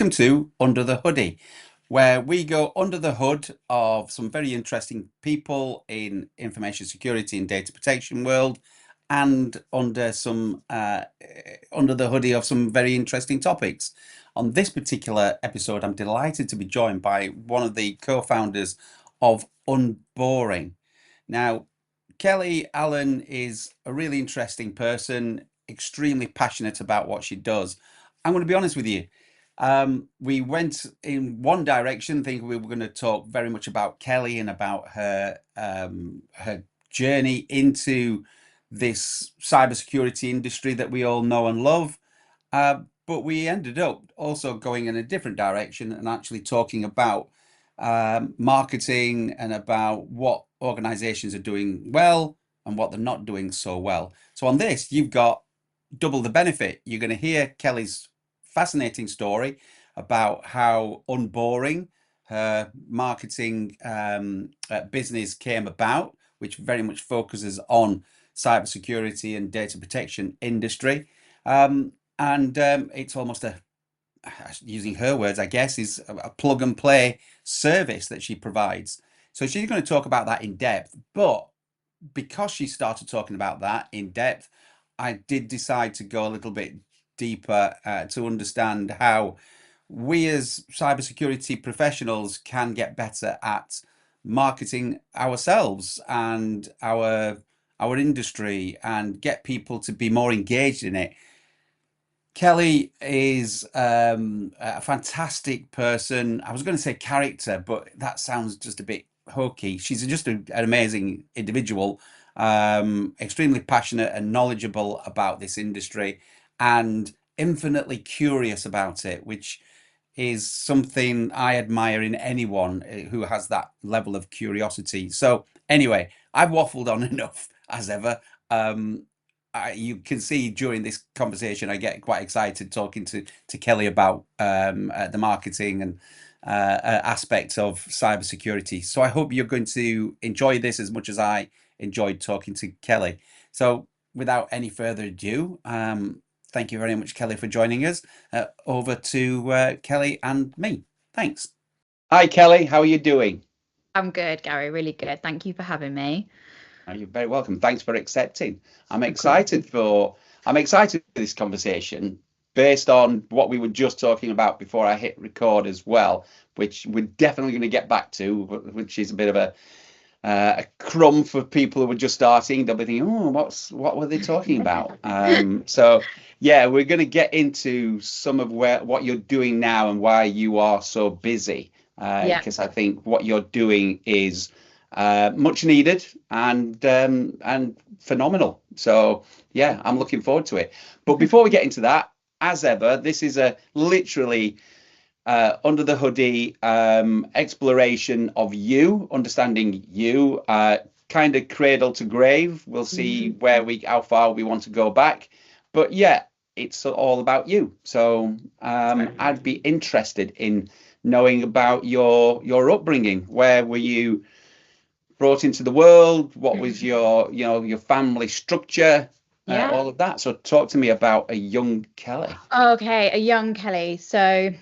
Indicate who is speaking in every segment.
Speaker 1: Welcome to Under the Hoodie, where we go under the hood of some very interesting people in information security and data protection world, and under the hoodie of some very interesting topics. On this particular episode, I'm delighted to be joined by one of the co-founders of Unboring. Now, Kelly Allen is a really interesting person, extremely passionate about what she does. I'm going to be honest with you. We went in one direction, thinking we were going to talk very much about Kelly and about her journey into this cybersecurity industry that we all know and love. But we ended up also going in a different direction and actually talking about marketing and about what organizations are doing well and what they're not doing so well. So on this, you've got double the benefit. You're going to hear Kelly's fascinating story about how Unboring, her marketing business, came about, which very much focuses on cybersecurity and data protection industry. And it's almost using her words, I guess, is a plug and play service that she provides. So she's going to talk about that in depth. But because she started talking about that in depth, I did decide to go a little bit deeper to understand how we as cybersecurity professionals can get better at marketing ourselves and our industry and get people to be more engaged in it. Kelly is a fantastic person. I was going to say character, but that sounds just a bit hokey. She's just an amazing individual, extremely passionate and knowledgeable about this industry, and infinitely curious about it, which is something I admire in anyone who has that level of curiosity. So, anyway, I've waffled on enough as ever. You can see during this conversation, I get quite excited talking to Kelly about the marketing and aspects of cybersecurity. So I hope you're going to enjoy this as much as I enjoyed talking to Kelly. So without any further ado, thank you very much, Kelly, for joining us. Over to Kelly and me. Thanks. Hi, Kelly. How are you doing?
Speaker 2: I'm good, Gary. Really good. Thank you for having me.
Speaker 1: You're very welcome. Thanks for accepting. I'm
Speaker 2: Of course.
Speaker 1: excited for this conversation based on what we were just talking about before I hit record as well, which we're definitely going to get back to, which is a bit of a crumb for people who are just starting. They'll be thinking, "Oh, what were they talking about?" So yeah, we're going to get into some of what you're doing now and why you are so busy,
Speaker 2: Yeah.
Speaker 1: because I think what you're doing is much needed and phenomenal. So yeah, I'm looking forward to it. But before we get into that, as ever, this is a literally under the hoodie exploration of you, understanding you, kind of cradle to grave. We'll see how far we want to go back. But yeah, it's all about you. So I'd be interested in knowing about your upbringing. Where were you brought into the world? What was your family structure?
Speaker 2: Yeah.
Speaker 1: All of that. So talk to me about a young Kelly.
Speaker 2: Okay, a young Kelly. So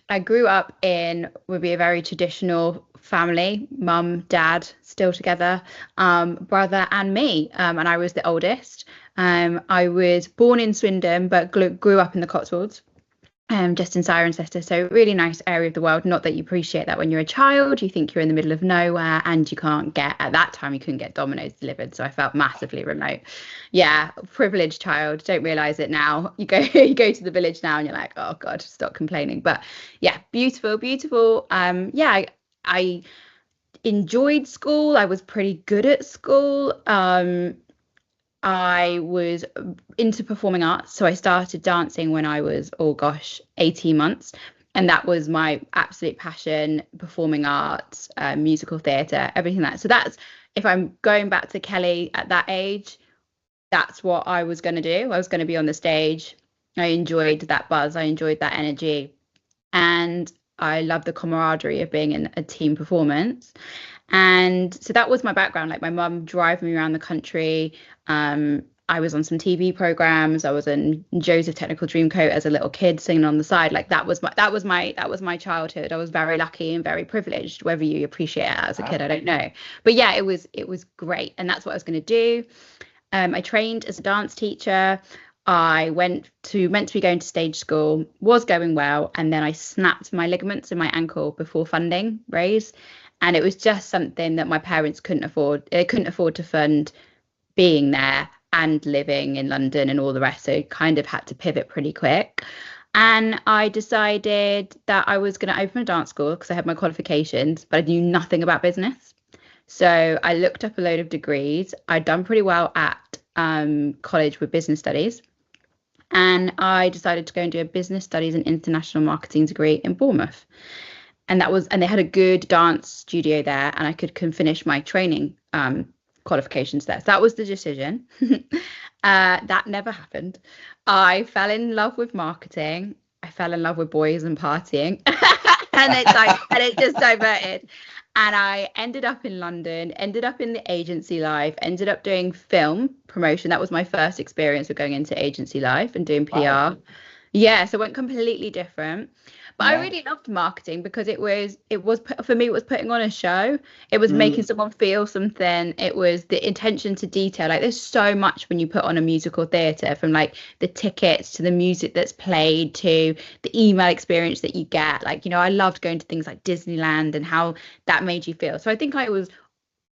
Speaker 2: I grew up in would be a very traditional family, mum, dad, still together, brother and me. And I was the oldest. I was born in Swindon, but grew up in the Cotswolds. Just in Cirencester, so really nice area of the world. Not that you appreciate that when you're a child, you think you're in the middle of nowhere and you can't get, at that time, you couldn't get Domino's delivered. So I felt massively remote. Yeah, privileged child. Don't realize it now. You go, you go to the village now and you're like, oh God, stop complaining. But yeah, beautiful, beautiful. Yeah, I enjoyed school. I was pretty good at school. I was into performing arts. So I started dancing when I was, oh gosh, 18 months. And that was my absolute passion, performing arts, musical theatre, everything like that. So that's, if I'm going back to Kelly at that age, that's what I was going to do. I was going to be on the stage. I enjoyed that buzz. I enjoyed that energy. And I love the camaraderie of being in a team performance. And so that was my background, like my mum driving me around the country, I was on some TV programs. I was in Joseph Technical Dreamcoat as a little kid singing on the side. Like that was my childhood. I was very lucky and very privileged. Whether you appreciate it as a kid, I don't know. But yeah, it was great, and that's what I was going to do. I trained as a dance teacher. I meant to be going to stage school, was going well, and then I snapped my ligaments in my ankle before funding raised. And it was just something that my parents couldn't afford. They couldn't afford to fund being there and living in London and all the rest. So kind of had to pivot pretty quick. And I decided that I was going to open a dance school because I had my qualifications, but I knew nothing about business. So I looked up a load of degrees. I'd done pretty well at college with business studies. And I decided to go and do a business studies and international marketing degree in Bournemouth. And they had a good dance studio there, and I can finish my training qualifications there. So that was the decision. That never happened. I fell in love with marketing. I fell in love with boys and partying, and it just diverted. And I ended up in London, ended up in the agency life, ended up doing film promotion. That was my first experience of going into agency life and doing
Speaker 1: Wow.
Speaker 2: PR. Yeah, so it went completely different. But I
Speaker 1: Yeah.
Speaker 2: really loved marketing because for me, it was putting on a show. It was making
Speaker 1: Mm.
Speaker 2: someone feel something. It was the attention to detail. Like there's so much when you put on a musical theatre, from like the tickets to the music that's played to the email experience that you get. Like, I loved going to things like Disneyland and how that made you feel. So I think I was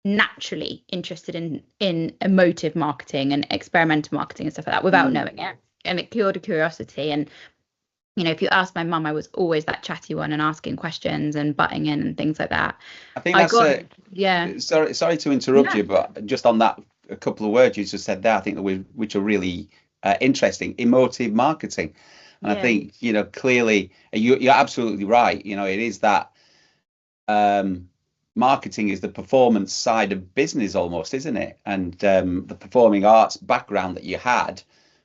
Speaker 2: naturally interested in emotive marketing and experimental marketing and stuff like that without
Speaker 1: Mm.
Speaker 2: knowing it. And it cured a curiosity. And if you ask my mum, I was always that chatty one and asking questions and butting in and things like that.
Speaker 1: I think
Speaker 2: I
Speaker 1: that's
Speaker 2: got, yeah,
Speaker 1: sorry to interrupt
Speaker 2: yeah,
Speaker 1: you, but just on that, a couple of words you just said there, I think that which are really interesting, emotive marketing. And I
Speaker 2: yeah,
Speaker 1: think, clearly you're absolutely right. It is that um, marketing is the performance side of business almost, isn't it? And the performing arts background that you had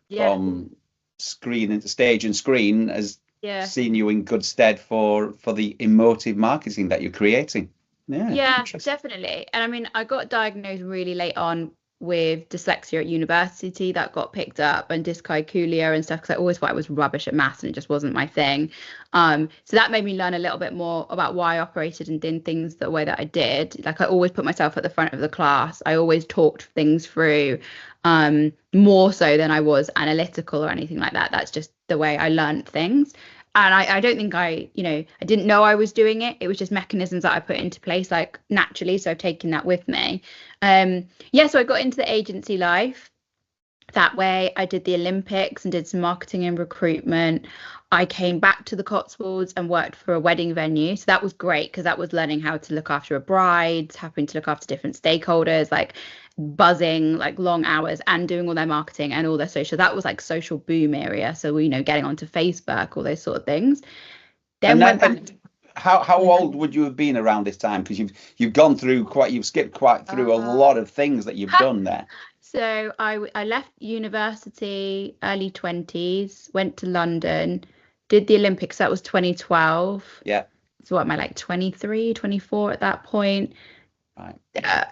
Speaker 2: yeah,
Speaker 1: from screen into stage and screen has
Speaker 2: yeah.
Speaker 1: seen you in good stead for the emotive marketing that you're creating. Yeah,
Speaker 2: Yeah,
Speaker 1: interesting.
Speaker 2: definitely. And I mean, I got diagnosed really late on with dyslexia at university. That got picked up, and dyscalculia and stuff, because I always thought I was rubbish at maths and it just wasn't my thing. So that made me learn a little bit more about why I operated and did things the way that I did. Like I always put myself at the front of the class. I always talked things through, more so than I was analytical or anything like that. That's just the way I learned things. And I don't think I didn't know I was doing it. It was just mechanisms that I put into place like naturally. So I've taken that with me. Yeah, so I got into the agency life that way. I did the Olympics and did some marketing and recruitment. I came back to the Cotswolds and worked for a wedding venue. So that was great because that was learning how to look after a bride, having to look after different stakeholders, like buzzing, like long hours, and doing all their marketing and all their social. That was like social boom area. So, getting onto Facebook, all those sort of things.
Speaker 1: And
Speaker 2: Then
Speaker 1: then,
Speaker 2: went back.
Speaker 1: and how old would you have been around this time? Because you've gone through you've skipped quite through a
Speaker 2: Uh,
Speaker 1: lot of things that you've done there.
Speaker 2: so I left university early 20s, went to London, did the Olympics. That was 2012.
Speaker 1: Yeah,
Speaker 2: So what am I, like 23, 24 at that point?
Speaker 1: right.
Speaker 2: uh,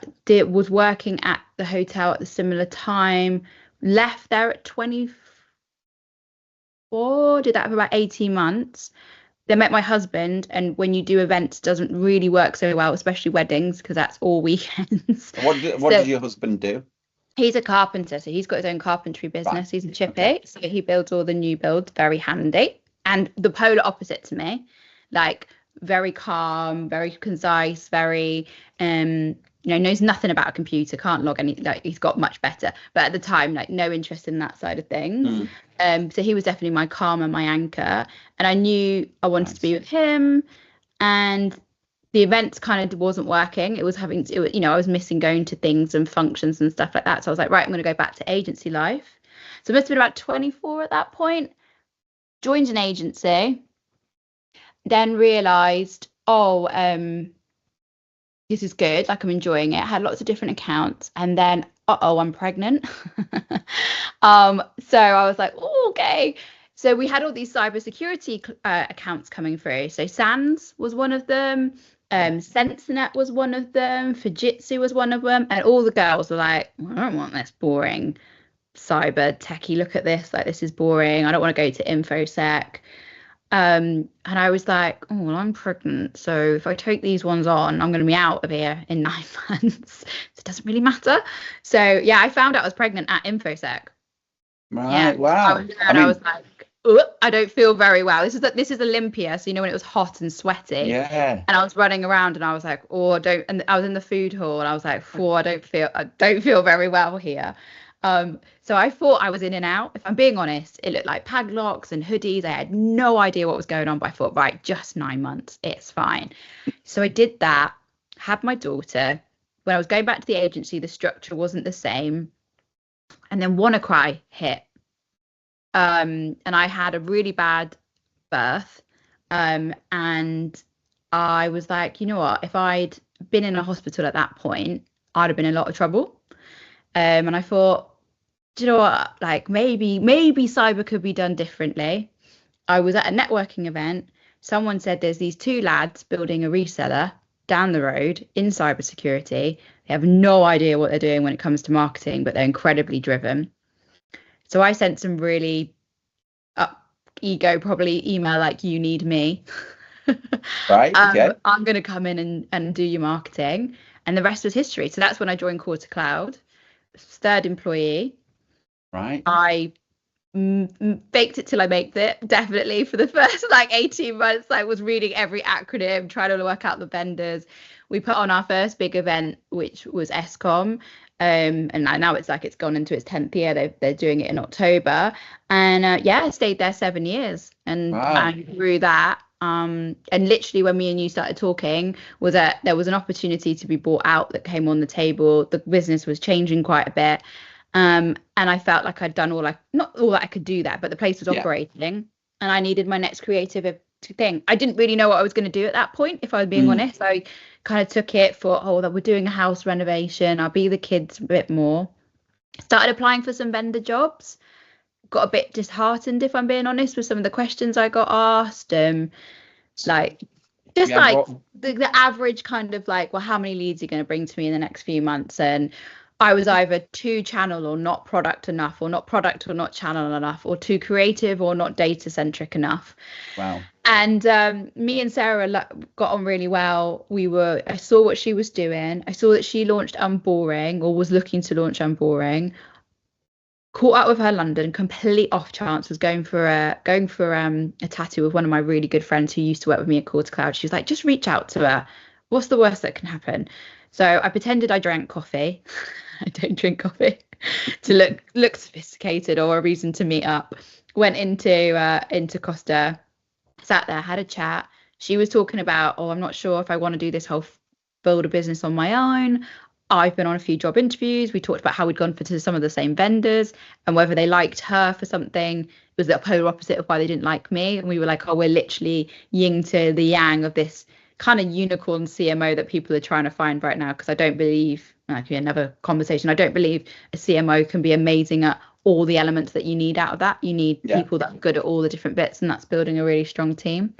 Speaker 2: was working at the hotel at the similar time. Left there at 24. Did that for about 18 months. Then met my husband, and when you do events, doesn't really work so well, especially weddings, because that's all weekends.
Speaker 1: What
Speaker 2: So
Speaker 1: did your husband do?
Speaker 2: he's a carpenter, so he's got his own carpentry
Speaker 1: Right.
Speaker 2: business. He's a
Speaker 1: Okay.
Speaker 2: chippy, so he builds all the new builds, very handy. And the polar opposite to me, like very calm, very concise, very knows nothing about a computer, can't log any, like he's got much better. But at the time, like no interest in that side of things.
Speaker 1: Mm,
Speaker 2: So he was definitely my calm and my anchor. And I knew I wanted to be
Speaker 1: nice.
Speaker 2: with him. And the events kind of wasn't working. It was having to, I was missing going to things and functions and stuff like that. So I was like, right, I'm going to go back to agency life. So I must have been about 24 at that point. Joined an agency, then realized, oh, this is good. Like I'm enjoying it. Had lots of different accounts, and then, I'm pregnant. So I was like, oh, okay. So we had all these cybersecurity accounts coming through. So Sans was one of them.
Speaker 1: Yeah.
Speaker 2: Sensenet was one of them. Fujitsu was one of them. And all the girls were like, I don't want this boring cyber techie look at this, like this is boring, I don't want to go to infosec. And I was like, oh well, I'm pregnant, so if I take these ones on, I'm going to be out of here in 9 months. So it doesn't really matter. So yeah, I found out I was pregnant at infosec. Yeah,
Speaker 1: Right.
Speaker 2: I
Speaker 1: Wow.
Speaker 2: was there
Speaker 1: I
Speaker 2: and I was
Speaker 1: mean,
Speaker 2: like, I don't feel very well. This is Olympia, so you know when it was hot and sweaty,
Speaker 1: yeah.
Speaker 2: and I was running around and I was like, oh, I don't. And I was in the food hall and I was like, oh, I don't feel very well here. So I thought I was in and out. If I'm being honest, it looked like padlocks and hoodies. I had no idea what was going on, but I thought, right, just 9 months, it's fine. So I did that, had my daughter. When I was going back to the agency, the structure wasn't the same, and then WannaCry hit. And I had a really bad birth. And I was like, you know what? If I'd been in a hospital at that point, I'd have been in a lot of trouble. And I thought, do you know what? Like maybe cyber could be done differently. I was at a networking event. Someone said there's these two lads building a reseller down the road in cybersecurity. They have no idea what they're doing when it comes to marketing, but they're incredibly driven. So I sent some really up ego probably email like you need me.
Speaker 1: Right. Okay.
Speaker 2: I'm going to come in and do your marketing, and the rest was history. So that's when I joined Core to Cloud, third employee.
Speaker 1: Right.
Speaker 2: I faked it till I maked it, definitely for the first like 18 months. I was reading every acronym, trying to work out the vendors. We put on our first big event, which was ESCOM. And now it's like it's gone into its 10th year. They're doing it in October. And yeah, I stayed there 7 years and
Speaker 1: Wow.
Speaker 2: I grew that. And literally when me and you started talking was that there was an opportunity to be bought out that came on the table. The business was changing quite a bit. And I felt like I'd done not all that I could do that, but the place was
Speaker 1: Yeah.
Speaker 2: operating and I needed my next creative thing. I didn't really know what I was going to do at that point, if I was being
Speaker 1: Mm.
Speaker 2: honest. I kind of took it for, oh, that we're doing a house renovation. I'll be the kids a bit more. Started applying for some vendor jobs. Got a bit disheartened, if I'm being honest, with some of the questions I got asked. Like just
Speaker 1: Yeah.
Speaker 2: like
Speaker 1: What?
Speaker 2: the average kind of like, well, how many leads are you going to bring to me in the next few months? And I was either too channel or not product enough, or not product or not channel enough, or too creative or not data centric enough.
Speaker 1: Wow.
Speaker 2: And me and Sarah got on really well. I saw what she was doing. I saw that she launched Unboring or was looking to launch Unboring. Caught up with her London, complete off chance, was going for a tattoo with one of my really good friends who used to work with me at Core to Cloud. She was like, just reach out to her. What's the worst that can happen? So I pretended I drank coffee. I don't drink coffee to look sophisticated or a reason to meet up. Went into Costa, sat there, had a chat. She was talking about, oh, I'm not sure if I want to do this whole build a business on my own. I've been on a few job interviews. We talked about how we'd gone to some of the same vendors and whether they liked her for something. It was the polar opposite of why they didn't like me. And we were like, oh, we're literally yin to the yang of this kind of unicorn CMO that people are trying to find right now. Because I don't believe, actually, another conversation, I don't believe a CMO can be amazing at all the elements that you need out of that. You need
Speaker 1: Yeah.
Speaker 2: people that are good at all the different bits, and that's building a really strong team.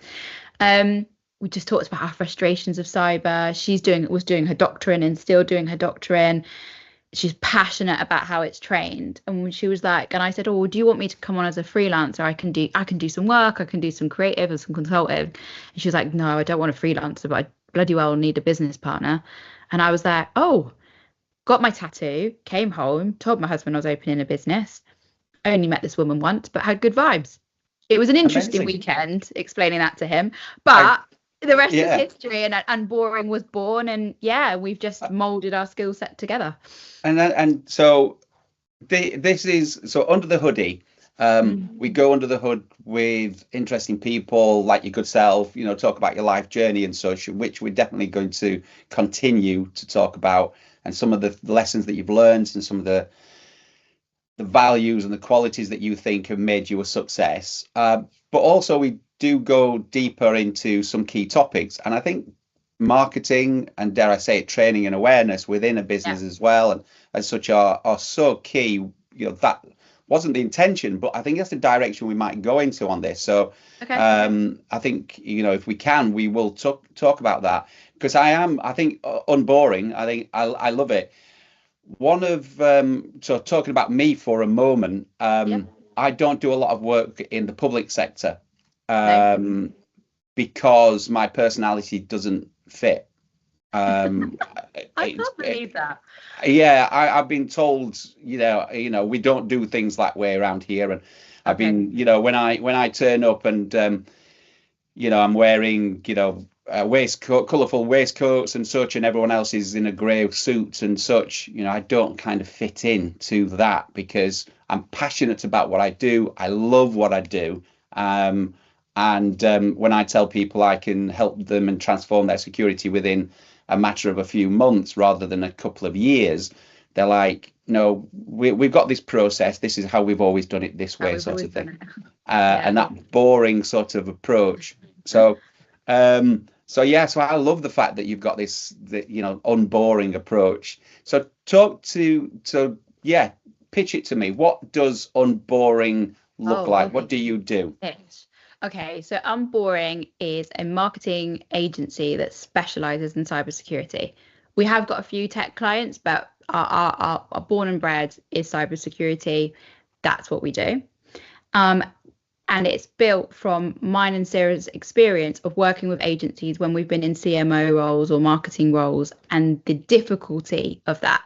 Speaker 2: We just talked about our frustrations of cyber. Was doing her doctorate and still doing her doctorate. She's passionate about how it's trained. And when she was like, and I said, oh, do you want me to come on as a freelancer? I can do some work, I can do some creative and some consulting. And she was like, no, I don't want a freelancer, but I bloody well need a business partner. And I was like, oh, got my tattoo, came home, told my husband I was opening a business. I only met this woman once, but had good vibes. It was an interesting
Speaker 1: Amazing.
Speaker 2: weekend explaining that to him,
Speaker 1: I.
Speaker 2: but the rest is
Speaker 1: Yeah.
Speaker 2: history. And Boring was born, and yeah, we've just molded our skill set together.
Speaker 1: And so this is so under the hoodie. We
Speaker 2: Mm.
Speaker 1: go under the hood with interesting people like your good self, talk about your life journey and such, which we're definitely going to continue to talk about, and some of the lessons that you've learned and some of the values and the qualities that you think have made you a success. But also we do go deeper into some key topics, and I think marketing and, dare I say it, training and awareness within a
Speaker 2: Yeah.
Speaker 1: business as well, and as such are so key. That wasn't the intention, but I think that's the direction we might go into on this. So
Speaker 2: Okay.
Speaker 1: I think if we can, we will talk about that, because I think Unboring. I think I love it. one of so talking about me for a moment,
Speaker 2: Yep.
Speaker 1: I don't do a lot of work in the public sector
Speaker 2: No.
Speaker 1: um, because my personality doesn't fit. Um,
Speaker 2: I
Speaker 1: it,
Speaker 2: can't believe that.
Speaker 1: yeah, I've been told, we don't do things that way around here, and I've
Speaker 2: Okay.
Speaker 1: been, when I turn up and I'm wearing, waistcoat, colourful waistcoats and such, and everyone else is in a grey suit and such. I don't kind of fit in to that because I'm passionate about what I do. I love what I do. Um, and when I tell people I can help them and transform their security within a matter of a few months rather than a couple of years, they're like, no, we've got this process. This is how we've always done it this
Speaker 2: How
Speaker 1: way,
Speaker 2: we've
Speaker 1: sort
Speaker 2: always
Speaker 1: of
Speaker 2: done
Speaker 1: thing.
Speaker 2: it. Yeah.
Speaker 1: And that boring sort of approach. So, so I love the fact that you've got this unboring approach. So yeah, pitch it to me. What does unboring look
Speaker 2: Oh,
Speaker 1: like? What
Speaker 2: okay.
Speaker 1: do you do?
Speaker 2: Yes. Okay, so Unboring is a marketing agency that specializes in cybersecurity. We have got a few tech clients, but our born and bred is cybersecurity. That's what we do. Um, and it's built from mine and Sarah's experience of working with agencies when we've been in CMO roles or marketing roles and the difficulty of that.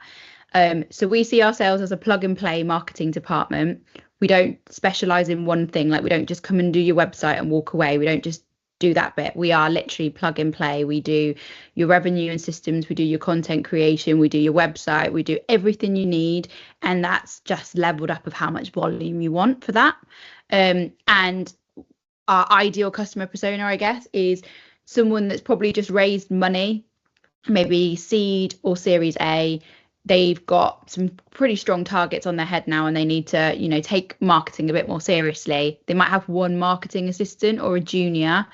Speaker 2: So we see ourselves as a plug and play marketing department. We don't specialize in one thing. Like we don't just come and do your website and walk away. We don't just do that bit. We are literally plug and play. We do your revenue and systems. We do your content creation. We do your website. We do everything you need. And that's just leveled up of how much volume you want for that. And our ideal customer persona, I guess, is someone that's probably just raised money, maybe seed or series A. They've got some pretty strong targets on their head now and they need to, take marketing a bit more seriously. They might have one marketing assistant or a junior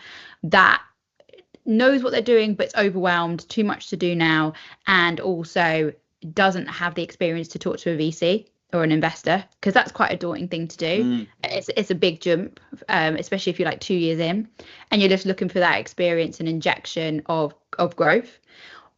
Speaker 2: that knows what they're doing but it's overwhelmed, too much to do now, and also doesn't have the experience to talk to a VC or an investor because that's quite a daunting thing to do.
Speaker 1: Mm,
Speaker 2: It's a big jump, especially if you're like 2 years in and you're just looking for that experience and injection of growth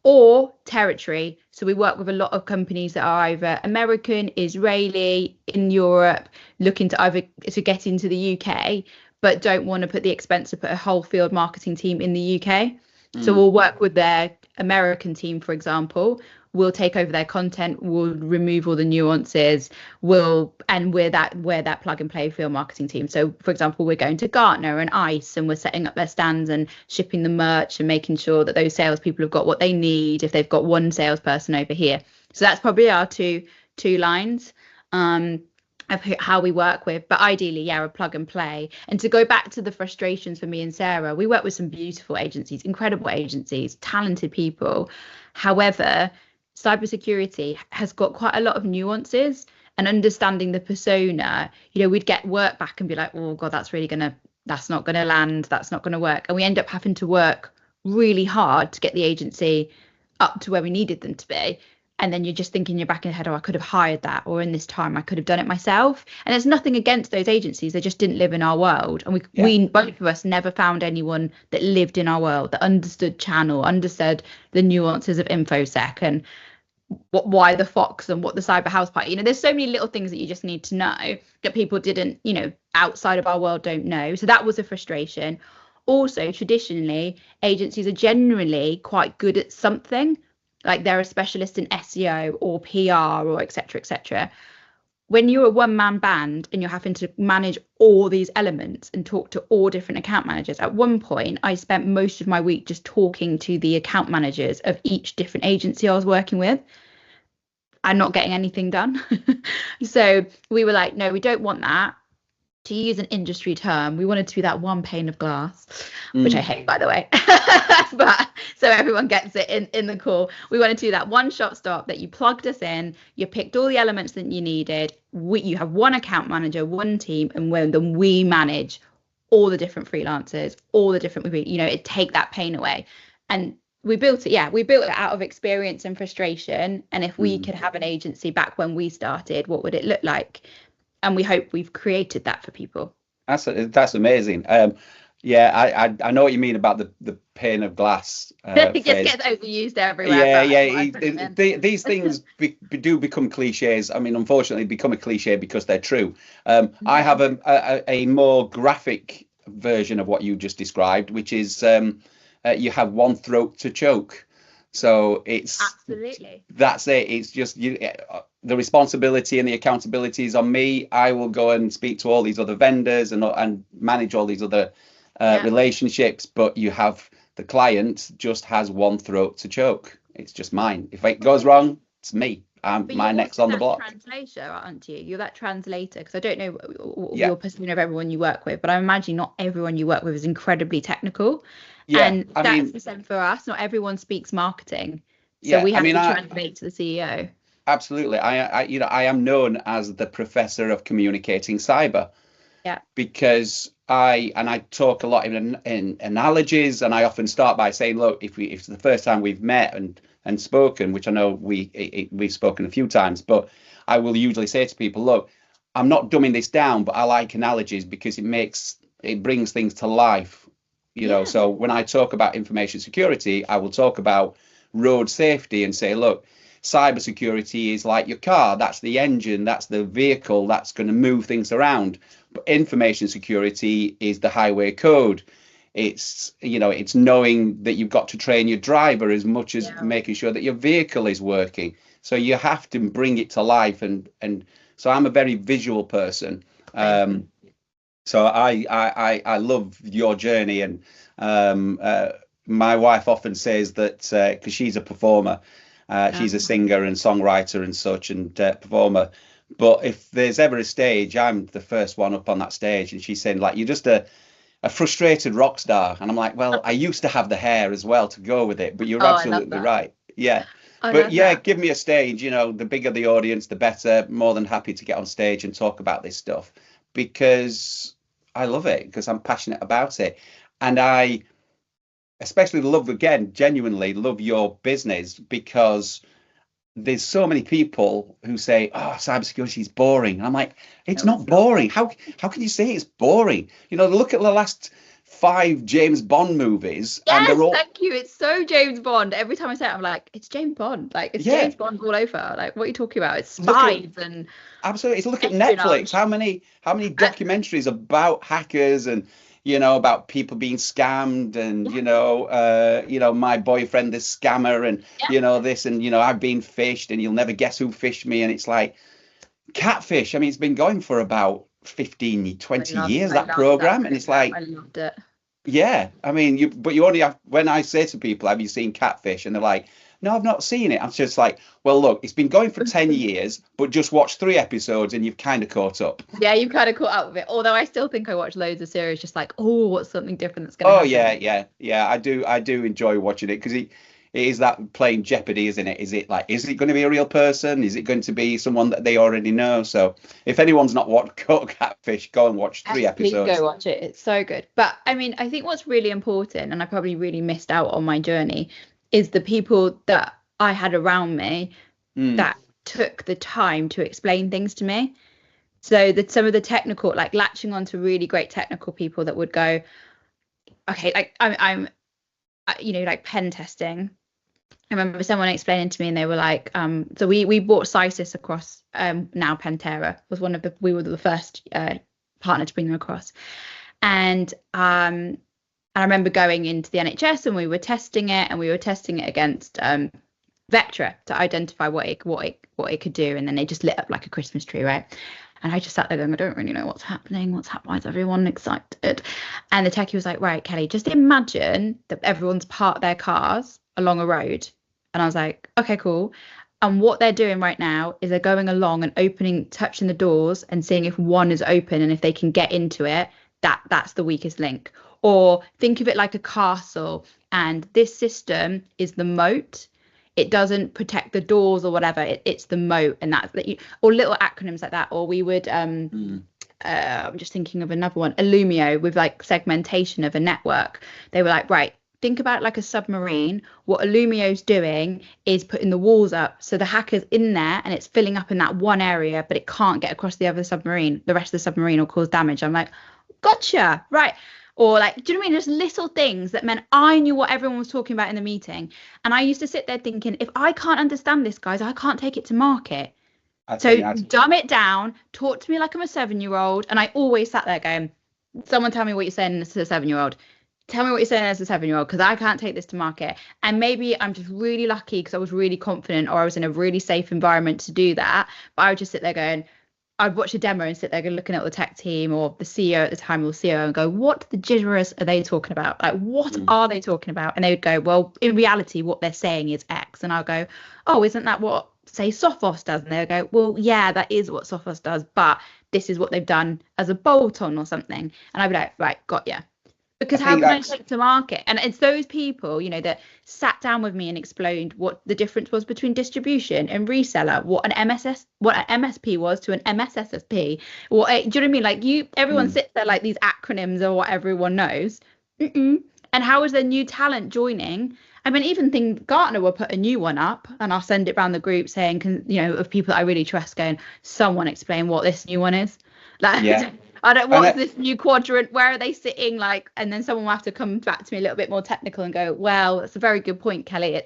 Speaker 2: or territory. So we work with a lot of companies that are either American, Israeli, in Europe, looking to either to get into the UK, but don't want to put the expense to put a whole field marketing team in the UK. So
Speaker 1: mm.
Speaker 2: we'll work with their American team, for example. We'll take over their content. We'll remove all the nuances. We're that plug and play field marketing team. So, for example, we're going to Gartner and ICE, and we're setting up their stands and shipping the merch and making sure that those salespeople have got what they need. If they've got one salesperson over here, so that's probably our two lines. Um, of how we work with, but ideally, yeah, a plug and play. And to go back to the frustrations for me and Sarah, we work with some beautiful agencies, incredible agencies, talented people. However, cybersecurity has got quite a lot of nuances and understanding the persona. We'd get work back and be like, oh God, that's not gonna land, that's not gonna work. And we end up having to work really hard to get the agency up to where we needed them to be. And then you're just thinking in your back of your head, oh, I could have hired that, or in this time I could have done it myself. And there's nothing against those agencies; they just didn't live in our world. And we,
Speaker 1: Yeah.
Speaker 2: we both of us never found anyone that lived in our world, that understood channel, understood the nuances of infosec and why the fox and what the cyber house party. There's so many little things that you just need to know that people didn't, outside of our world don't know. So that was a frustration. Also, traditionally, agencies are generally quite good at something, like they're a specialist in SEO or PR or etc. etc. When you're a one-man band and you're having to manage all these elements and talk to all different account managers, at one point I spent most of my week just talking to the account managers of each different agency I was working with and not getting anything done. So we were like, no, we don't want that. To use an industry term, we wanted to be that one pane of glass, which I
Speaker 1: Mm.
Speaker 2: hate, by the way. But so everyone gets it in the call. We wanted to do that one shop stop that you plugged us in, you picked all the elements that you needed. You have one account manager, one team, and then we manage all the different freelancers, all the different, it take that pain away. And we built it, yeah, we built it out of experience and frustration. And if we
Speaker 1: Mm.
Speaker 2: could have an agency back when we started, what would it look like? And we hope we've created that for people.
Speaker 1: That's amazing. Yeah, I know what you mean about the pane of glass
Speaker 2: It just
Speaker 1: phrase.
Speaker 2: gets overused everywhere,
Speaker 1: Yeah,
Speaker 2: but
Speaker 1: yeah.
Speaker 2: that's what I'm putting in.
Speaker 1: These things do become cliches. I mean, unfortunately, become a cliche because they're true. I have
Speaker 2: Mhm.
Speaker 1: a more graphic version of what you just described, which is you have one throat to choke. So
Speaker 2: Absolutely.
Speaker 1: that's it. It's just the responsibility and the accountability is on me. I will go and speak to all these other vendors and manage all these other
Speaker 2: Yeah.
Speaker 1: relationships, but you have the client just has one throat to choke. It's just mine. If it goes wrong, it's me. I'm
Speaker 2: But
Speaker 1: my
Speaker 2: you're
Speaker 1: next
Speaker 2: also
Speaker 1: on the
Speaker 2: that
Speaker 1: block.
Speaker 2: translator, aren't you? You're that translator because I don't know
Speaker 1: Yeah,
Speaker 2: your persona of everyone you work with, but I imagine not everyone you work with is incredibly technical.
Speaker 1: yeah.
Speaker 2: And
Speaker 1: I
Speaker 2: that's
Speaker 1: mean,
Speaker 2: the same for us. Not everyone speaks marketing. So
Speaker 1: yeah.
Speaker 2: we
Speaker 1: I
Speaker 2: have
Speaker 1: mean,
Speaker 2: to translate to the CEO.
Speaker 1: absolutely. I am known as the professor of communicating cyber
Speaker 2: Yeah.
Speaker 1: because I talk a lot in analogies, and I often start by saying, look, if it's the first time we've met and spoken, which I know we've spoken a few times, but I will usually say to people, look, I'm not dumbing this down, but I like analogies because it brings things to life.
Speaker 2: Yeah.
Speaker 1: So when I talk about information security, I will talk about road safety and say, look, cybersecurity is like your car. That's the engine, that's the vehicle that's going to move things around. But information security is the highway code. It's knowing that you've got to train your driver as much as
Speaker 2: Yeah.
Speaker 1: making sure that your vehicle is working. So you have to bring it to life, and so I'm a very visual person.
Speaker 2: Same.
Speaker 1: So I love your journey, and um, uh, my wife often says that because she's a performer, she's a
Speaker 2: Um,
Speaker 1: singer and songwriter and such, and performer. But if there's ever a stage, I'm the first one up on that stage, and she's saying like you're just a frustrated rock star, and I'm like, well, I used to have the hair as well to go with it, but you're
Speaker 2: oh, I love
Speaker 1: absolutely
Speaker 2: that.
Speaker 1: right. Yeah.
Speaker 2: I
Speaker 1: But
Speaker 2: love
Speaker 1: yeah,
Speaker 2: that.
Speaker 1: give me a stage, the bigger the audience, the better. More than happy to get on stage and talk about this stuff because I love it, because I'm passionate about it. And I especially love, again, genuinely love your business because there's so many people who say, "Oh, cybersecurity is boring." And I'm like, it's
Speaker 2: No,
Speaker 1: not
Speaker 2: it's not.
Speaker 1: boring. How can you say it's boring? Look at the last five James Bond movies, and they're
Speaker 2: Yes,
Speaker 1: all,
Speaker 2: thank you. It's so James Bond. Every time I say it, I'm like, it's James Bond. Like, it's
Speaker 1: yeah.
Speaker 2: James Bond all over. Like, what are you talking about? It's
Speaker 1: Look at
Speaker 2: spies and
Speaker 1: Absolutely. Look at Netflix.
Speaker 2: espionage.
Speaker 1: How many
Speaker 2: And
Speaker 1: documentaries about hackers and about people being scammed and
Speaker 2: yeah,
Speaker 1: my boyfriend this scammer and
Speaker 2: yeah.
Speaker 1: this and I've been fished and you'll never guess who fished me, and it's like catfish. I mean, it's been going for about 15, 20 years,
Speaker 2: I
Speaker 1: that
Speaker 2: loved that
Speaker 1: program, and it's
Speaker 2: program.
Speaker 1: like
Speaker 2: I loved it.
Speaker 1: yeah, I mean, but you only have, when I say to people, have you seen Catfish? And they're like, no, I've not seen it. I'm just like, well, look, it's been going for 10 years, but just watch 3 episodes and you've kind of caught up.
Speaker 2: Yeah, you kind of caught up with it. Although I still think I watch loads of series just like, oh, what's something different that's going to
Speaker 1: Oh yeah,
Speaker 2: happen?
Speaker 1: yeah, yeah. I do enjoy watching it because it is that playing Jeopardy, isn't it? Is it going to be a real person? Is it going to be someone that they already know? So if anyone's not watched Catfish, go and watch three
Speaker 2: Yes, please go
Speaker 1: episodes.
Speaker 2: watch it. It's so good. But I mean, I think what's really important, and I probably really missed out on my journey, is the people that I had around me
Speaker 1: Mm,
Speaker 2: that took the time to explain things to me. So that some of the technical, like latching on to really great technical people that would go, okay, like like pen testing. I remember someone explaining to me, and they were like, so we bought Cysis across. Now Pantera was one of we were the first partner to bring them across, and I remember going into the NHS and we were testing it against Vectra to identify what it could do, and then they just lit up like a Christmas tree, right? And I just sat there going, I don't really know what's happening. Why is everyone excited? And the techie was like, right, Kelly, just imagine that everyone's parked their cars along a road. And I was like, okay, cool. And what they're doing right now is they're going along and touching the doors and seeing if one is open, and if they can get into it, that's the weakest link. Or think of it like a castle, and this system is the moat. It doesn't protect the doors or whatever. It's the moat, and that's or little acronyms like that. Or we would
Speaker 1: mm,
Speaker 2: I'm just thinking of another one, Illumio, with like segmentation of a network. They were like, right, think about it like a submarine. What Illumio's doing is putting the walls up, so the hacker's in there and it's filling up in that one area, but it can't get across the other submarine. The rest of the submarine will cause damage. I'm like, gotcha, right. Or like, do you know what I mean? Just little things that meant I knew what everyone was talking about in the meeting. And I used to sit there thinking, if I can't understand this, guys, I can't take it to market.
Speaker 1: I
Speaker 2: So
Speaker 1: think that's
Speaker 2: dumb it down, talk to me like I'm a 7-year-old. And I always sat there going, someone tell me what you're saying as a 7-year-old. Tell me what you're saying as a 7-year-old, because I can't take this to market. And maybe I'm just really lucky because I was really confident, or I was in a really safe environment to do that. But I would just sit there going, I'd watch a demo and sit there looking at the tech team or the CEO at the time, or CEO, and go, what the gibberish are they talking about? Like, what
Speaker 1: mm,
Speaker 2: are they talking about? And they would go, well, in reality, what they're saying is X. And I'll go, oh, isn't that what, say, Sophos does? And they'll go, well, yeah, that is what Sophos does, but this is what they've done as a bolt-on or something. And I'd be like, right, got ya.
Speaker 1: I
Speaker 2: Because how
Speaker 1: think
Speaker 2: can I
Speaker 1: that's
Speaker 2: take to market? And it's those people, that sat down with me and explained what the difference was between distribution and reseller, what an MSP was to an MSSSP. Do you know what I mean? Like everyone
Speaker 1: mm,
Speaker 2: sits there like these acronyms are what everyone knows. Mm-mm. And how is there new talent joining? I mean, even think Gartner will put a new one up, and I'll send it around the group saying, of people that I really trust, going, someone explain what this new one is.
Speaker 1: yeah.
Speaker 2: Like, I don't.
Speaker 1: And
Speaker 2: What's this new quadrant? Where are they sitting? Like, and then someone will have to come back to me a little bit more technical and go, well, that's a very good point, Kelly.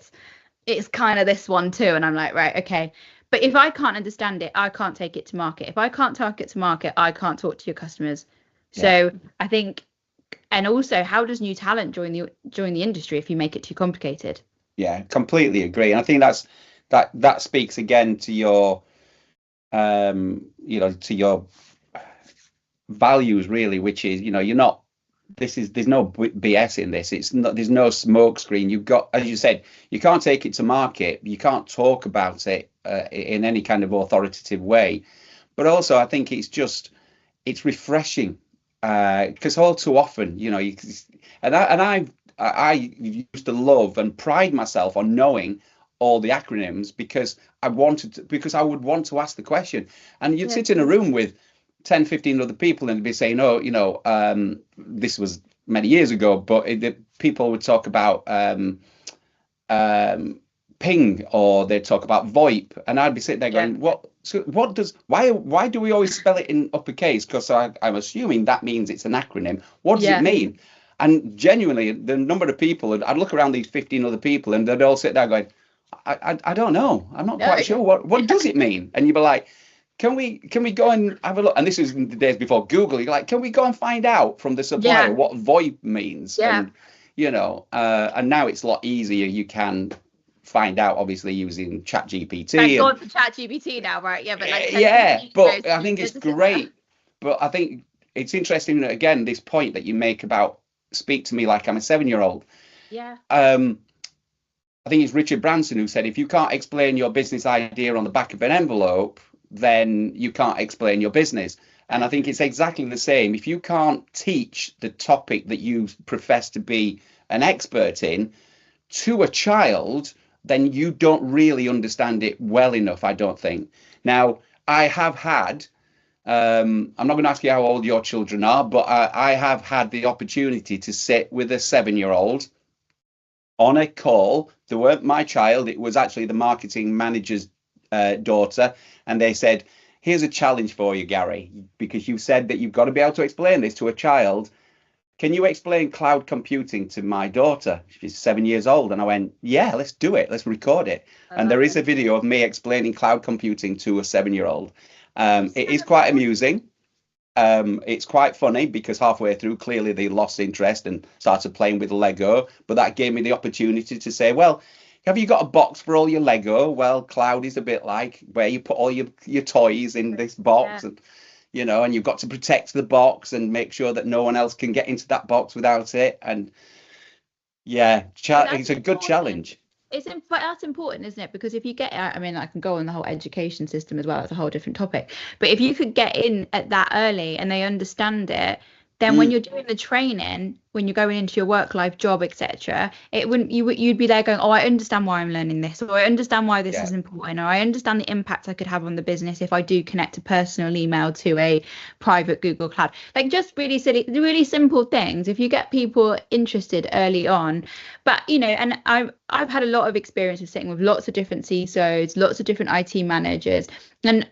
Speaker 2: It's kind of this one too. And I'm like, right, okay. But if I can't understand it, I can't take it to market. If I can't take it to market, I can't talk to your customers.
Speaker 1: yeah,
Speaker 2: So I think, and also, how does new talent join the industry if you make it too complicated?
Speaker 1: yeah, completely agree. And I think that speaks again to your to your values really, which is, you're not, there's no BS in this. It's not, there's no smoke screen. You've got, as you said, you can't take it to market. You can't talk about it in any kind of authoritative way. But also, I think it's refreshing because all too often, I used to love and pride myself on knowing all the acronyms because because I would want to ask the question. And you'd
Speaker 2: Yeah.
Speaker 1: sit in a room with 10, 15 other people and be saying, oh, this was many years ago, but people would talk about ping, or they'd talk about VoIP, and I'd be sitting there
Speaker 2: Yeah.
Speaker 1: going, what? So why do we always spell it in uppercase? Because I'm assuming that means it's an acronym. What does it
Speaker 2: Yeah.
Speaker 1: mean? And genuinely, the number of people, I'd look around these 15 other people, and they'd all sit there going, I don't know. I'm not
Speaker 2: No.
Speaker 1: quite sure. What does it mean? And you'd be like, can we go and have a look? And this is in the days before Google. You're like, can we go and find out from the supplier
Speaker 2: Yeah.
Speaker 1: what VoIP means?
Speaker 2: Yeah.
Speaker 1: And and now it's a lot easier. You can find out, obviously, using
Speaker 2: Thank
Speaker 1: ChatGPT and
Speaker 2: God for ChatGPT now, right? Yeah, but like 10,
Speaker 1: yeah,
Speaker 2: 15 years ago,
Speaker 1: but I
Speaker 2: you
Speaker 1: think
Speaker 2: had
Speaker 1: it's
Speaker 2: to sit there.
Speaker 1: great. But I think it's interesting that, again, this point that you make about speak to me like I'm a 7-year-old.
Speaker 2: Yeah.
Speaker 1: Um, I think it's Richard Branson who said, if you can't explain your business idea on the back of an envelope, then you can't explain your business. And I think it's exactly the same. If you can't teach the topic that you profess to be an expert in to a child, then you don't really understand it well enough, I don't think. Now, I have had, I'm not going to ask you how old your children are, but I have had the opportunity to sit with a 7-year-old on a call. They weren't my child, it was actually the marketing manager's daughter. And they said, here's a challenge for you, Gary, because you said that you've got to be able to explain this to a child. Can you explain cloud computing to my daughter? She's 7 years old. And I went, yeah, let's do it. Let's record it.
Speaker 2: I
Speaker 1: And
Speaker 2: love
Speaker 1: there is
Speaker 2: it.
Speaker 1: a video of me explaining cloud computing to a 7-year-old.
Speaker 2: That's
Speaker 1: It
Speaker 2: so
Speaker 1: is quite
Speaker 2: important.
Speaker 1: amusing. It's quite funny because halfway through, clearly they lost interest and started playing with Lego. But that gave me the opportunity to say, well, have you got a box for all your Lego? Well, cloud is a bit like where you put all your toys in this box,
Speaker 2: Yeah.
Speaker 1: and and you've got to protect the box and make sure that no one else can get into that box without it. And yeah,
Speaker 2: But that's
Speaker 1: it's a good
Speaker 2: important.
Speaker 1: challenge.
Speaker 2: But that's important, isn't it? Because if you get, I mean, I can go on the whole education system as well. It's a whole different topic. But if you could get in at that early and they understand it, then when
Speaker 1: Mm,
Speaker 2: you're doing the training, when you're going into your work life job, etc., it wouldn't you'd be there going, oh, I understand why I'm learning this, or I understand why this
Speaker 1: yeah,
Speaker 2: is important, or I understand the impact I could have on the business if I do connect a personal email to a private Google Cloud. Like just really silly, really simple things. If you get people interested early on, but and I've had a lot of experience of sitting with lots of different CISOs, lots of different IT managers, and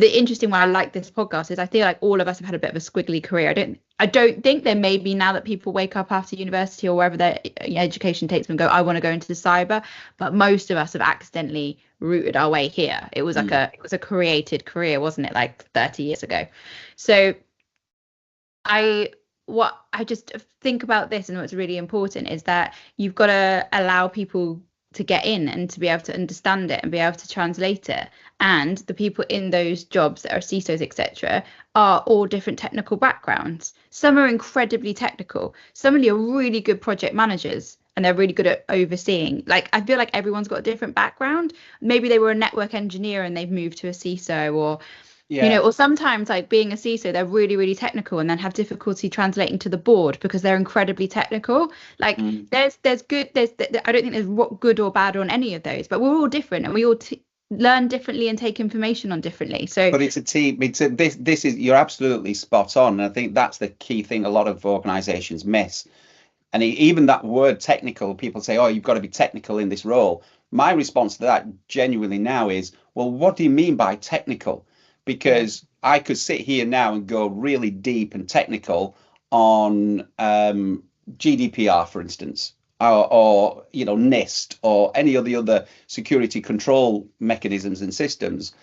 Speaker 2: the interesting one I like this podcast is I feel like all of us have had a bit of a squiggly career. I don't think there may be now that people wake up after university or wherever their education takes them and go, I want to go into the cyber, but most of us have accidentally rooted our way here. It was like it was a created career, wasn't it, like 30 years ago? So what I just think about this, and what's really important is that you've got to allow people to get in and to be able to understand it and be able to translate it. And the people in those jobs that are CISOs, etc., are all different technical backgrounds. Some are incredibly technical. Some are really good project managers and they're really good at overseeing. Like, I feel like everyone's got a different background. Maybe they were a network engineer and they've moved to a CISO, or or sometimes, like, being a CISO, they're really technical and then have difficulty translating to the board because they're incredibly technical. Like, there's good, I don't think there's good or bad on any of those, but we're all different and we all learn differently and take information on differently. So,
Speaker 1: but it's a team. This is, you're absolutely spot on. And I think that's the key thing a lot of organizations miss. And even that word technical, people say, oh, you've got to be technical in this role. My response to that genuinely now is, well, what do you mean by technical? Because I could sit here now and go really deep and technical on GDPR, for instance, or NIST, or any of the other security control mechanisms and systems.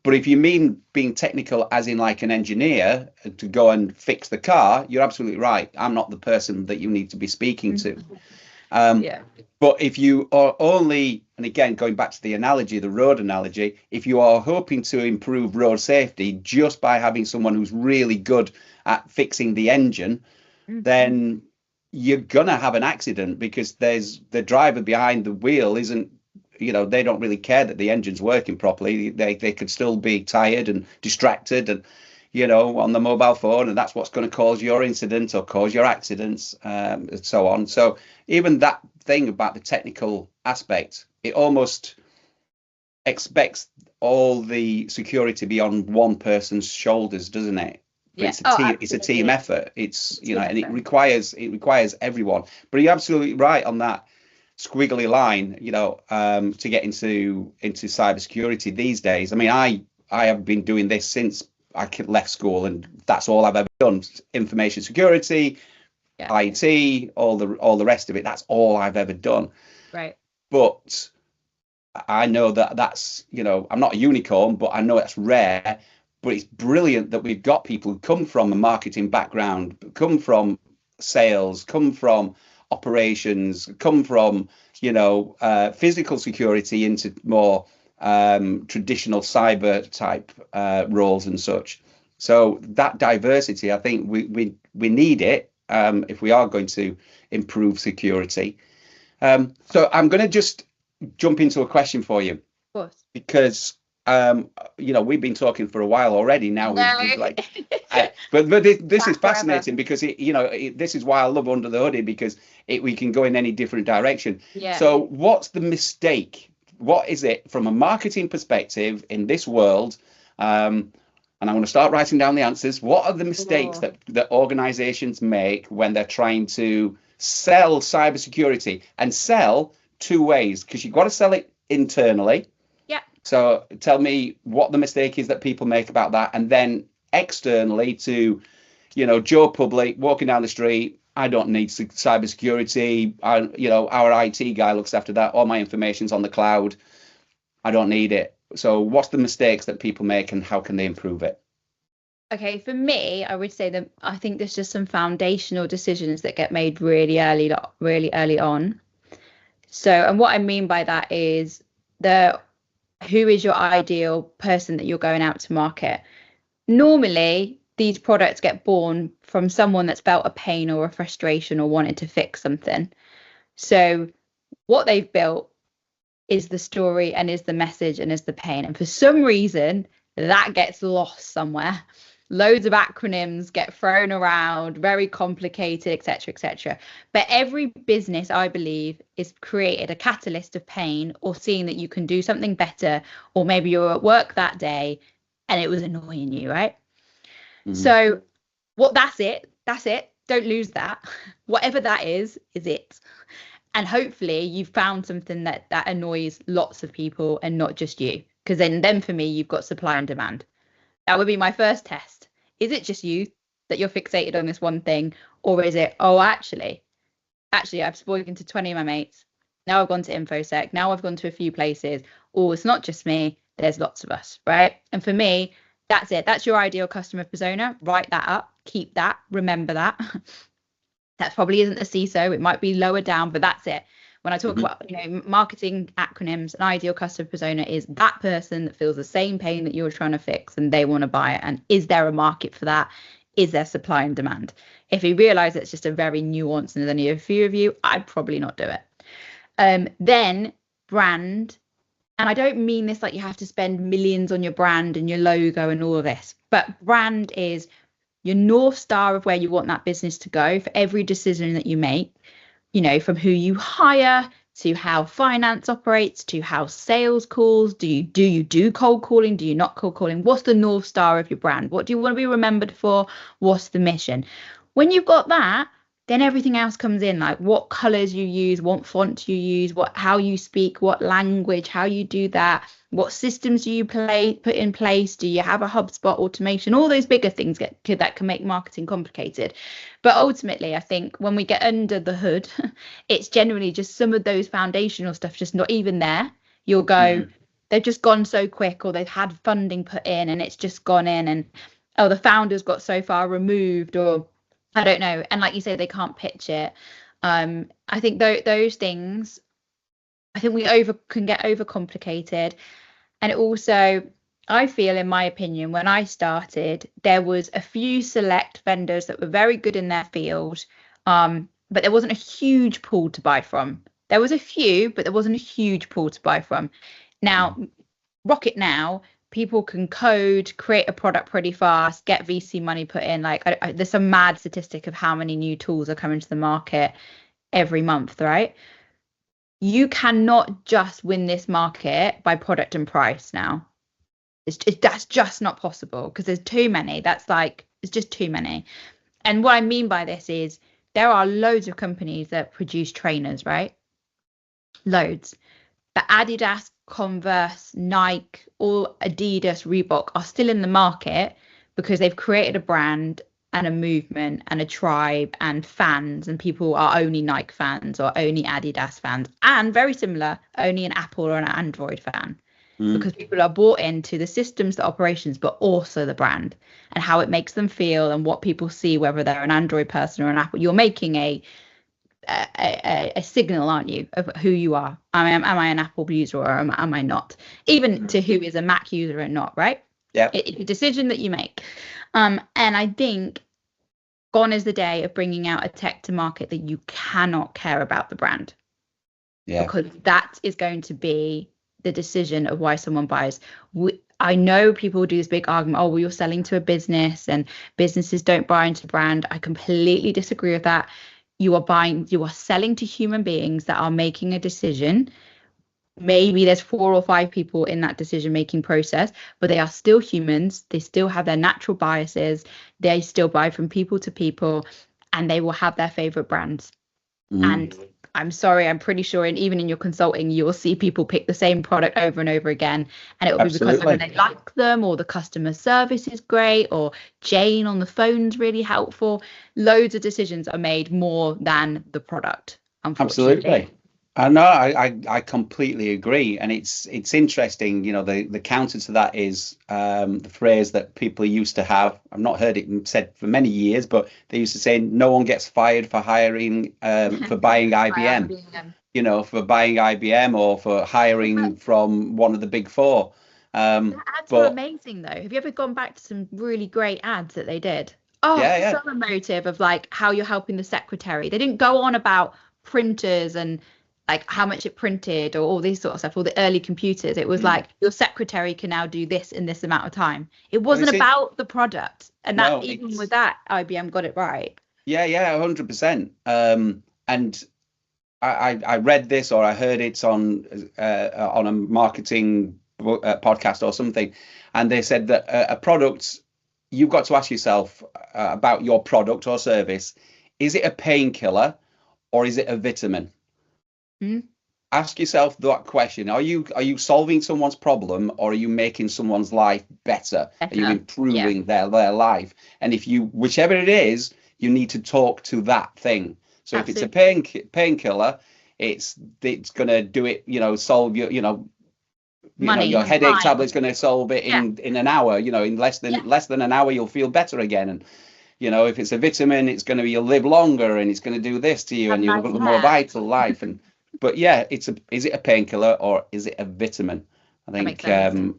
Speaker 1: But if you mean being technical as in like an engineer to go and fix the car, you're absolutely right. I'm not the person that you need to be speaking to. But if you are only, and again, going back to the analogy, the road analogy, if you are hoping to improve road safety just by having someone who's really good at fixing the engine, then you're going to have an accident, because there's the driver behind the wheel isn't, they don't really care that the engine's working properly. They could still be tired and distracted and, on the mobile phone, and that's what's going to cause your incident or cause your accidents, and so on. So even that thing about the technical aspect, it almost expects all the security to be on one person's shoulders, doesn't it? But it's a team effort. It's and it requires everyone. But you're absolutely right on that squiggly line, to get into cybersecurity these days. I mean, I have been doing this since I left school, and that's all I've ever done. Information security, IT, all the rest of it. That's all I've ever done.
Speaker 2: Right.
Speaker 1: But I know that's, I'm not a unicorn, but I know that's rare. But it's brilliant that we've got people who come from a marketing background, come from sales, come from operations, come from physical security into more traditional cyber type roles and such. So that diversity, I think we need it if we are going to improve security. So I'm going to just jump into a question for you.
Speaker 2: Of course.
Speaker 1: Because we've been talking for a while already now. But this is fascinating because this is why I love Under the Hoodie, because we can go in any different direction. So what's the mistake? What is it from a marketing perspective in this world? And I'm going to start writing down the answers. What are the mistakes that organizations make when they're trying to sell cybersecurity, and sell two ways? Because you've got to sell it internally. So tell me what the mistake is that people make about that, and then externally to, Joe Public walking down the street. I don't need cybersecurity. Our IT guy looks after that. All my information's on the cloud. I don't need it. So what's the mistakes that people make, and how can they improve it?
Speaker 2: Okay, for me, I would say that I think there's just some foundational decisions that get made really early on. So, and what I mean by that is who is your ideal person that you're going out to market? Normally, these products get born from someone that's felt a pain or a frustration or wanted to fix something. So what they've built is the story and is the message and is the pain. And for some reason, that gets lost somewhere. Loads of acronyms get thrown around, very complicated, etc., etc. But every business, I believe, is created a catalyst of pain, or seeing that you can do something better, or maybe you're at work that day and it was annoying you, right? So that's it. Don't lose that. Whatever that is it. And hopefully you've found something that annoys lots of people and not just you. Because then for me, you've got supply and demand. That would be my first test. Is it just you that you're fixated on this one thing, or is it, oh, actually, I've spoken to 20 of my mates. Now I've gone to InfoSec. Now I've gone to a few places. Oh, it's not just me. There's lots of us, right? And for me, that's it. That's your ideal customer persona. Write that up. Keep that. Remember that. That probably isn't the CISO. It might be lower down, but that's it. When I talk about, marketing acronyms, an ideal customer persona is that person that feels the same pain that you're trying to fix and they want to buy it. And is there a market for that? Is there supply and demand? If you realize it's just a very nuanced and there's only a few of you, I'd probably not do it. Then brand. And I don't mean this like you have to spend millions on your brand and your logo and all of this, but brand is your North Star of where you want that business to go for every decision that you make, from who you hire to how finance operates to how sales calls. Do you do cold calling? Do you not cold calling? What's the North Star of your brand? What do you want to be remembered for? What's the mission? When you've got that, then everything else comes in, like what colors you use, what font you use, how you speak, what language, how you do that, what systems do you put in place, do you have a HubSpot automation, all those bigger things that can make marketing complicated. But ultimately, I think when we get under the hood, it's generally just some of those foundational stuff just not even there. You'll go, they've just gone so quick, or they've had funding put in and it's just gone in, and oh, the founders got so far removed, or I don't know. And like you say, they can't pitch it. I think those things, I think we can get overcomplicated. And also, I feel, in my opinion, when I started, there was a few select vendors that were very good in their field, but there wasn't a huge pool to buy from. There was a few, but there wasn't a huge pool to buy from. Now, Rocket Now, people can code, create a product pretty fast, get VC money put in. Like there's some mad statistic of how many new tools are coming to the market every month, right? You cannot just win this market by product and price now. That's just not possible because there's too many. It's just too many. And what I mean by this is there are loads of companies that produce trainers, right? Loads. But Adidas, Converse, Nike, all Adidas, Reebok are still in the market because they've created a brand and a movement and a tribe and fans, and people are only Nike fans or only Adidas fans, and very similar, only an Apple or an Android fan, because people are bought into the systems, the operations, but also the brand and how it makes them feel and what people see, whether they're an Android person or an Apple. You're making a signal, aren't you, of who you are. Am I an Apple user or am I not? Even to who is a Mac user and not, right?
Speaker 1: Yeah.
Speaker 2: It's a decision that you make. And I think gone is the day of bringing out a tech to market that you cannot care about the brand. Yeah. Because that is going to be the decision of why someone buys. I know people do this big argument, oh, well, you're selling to a business and businesses don't buy into brand. I completely disagree with that. You are selling to human beings that are making a decision. Maybe there's 4 or 5 people in that decision making process, but they are still humans. They still have their natural biases. They still buy from people to people, and they will have their favorite brands. And I'm sorry, I'm pretty sure, and even in your consulting, you will see people pick the same product over and over again. And it will be because either they like them, or the customer service is great, or Jane on the phone's really helpful. Loads of decisions are made more than the product, unfortunately.
Speaker 1: Absolutely. I know, I completely agree. And it's interesting, the counter to that is the phrase that people used to have. I've not heard it said for many years, but they used to say no one gets fired for hiring, for buying IBM, for buying IBM or for hiring from one of the big 4.
Speaker 2: The ads were amazing, though. Have you ever gone back to some really great ads that they did? Oh, yeah. So emotive of like how you're helping the secretary. They didn't go on about printers and like how much it printed or all this sort of stuff, all the early computers. It was like your secretary can now do this in this amount of time. It wasn't about the product. And that even with that, IBM got it right.
Speaker 1: Yeah, 100%. And I read this, or I heard it on a marketing podcast or something, and they said that a product, you've got to ask yourself about your product or service, is it a painkiller or is it a vitamin? ask yourself that question. Are you solving someone's problem, or are you making someone's life better? Are you
Speaker 2: Better. Yeah,
Speaker 1: improving their life? And if you, whichever it is, you need to talk to that thing. So if it's a
Speaker 2: absolutely.
Speaker 1: painkiller, it's gonna do it, solve your
Speaker 2: Money,
Speaker 1: headache
Speaker 2: time.
Speaker 1: tablet's gonna solve it
Speaker 2: Yeah,
Speaker 1: in an hour, in
Speaker 2: yeah.
Speaker 1: less than an hour you'll feel better again. And if it's a vitamin, it's going to be you'll live longer, and it's going to do this to you,
Speaker 2: Have
Speaker 1: and you'll
Speaker 2: nice
Speaker 1: have a more
Speaker 2: hair.
Speaker 1: vital life. And but yeah, is it a painkiller, or is it a vitamin? I
Speaker 2: That makes
Speaker 1: think
Speaker 2: sense.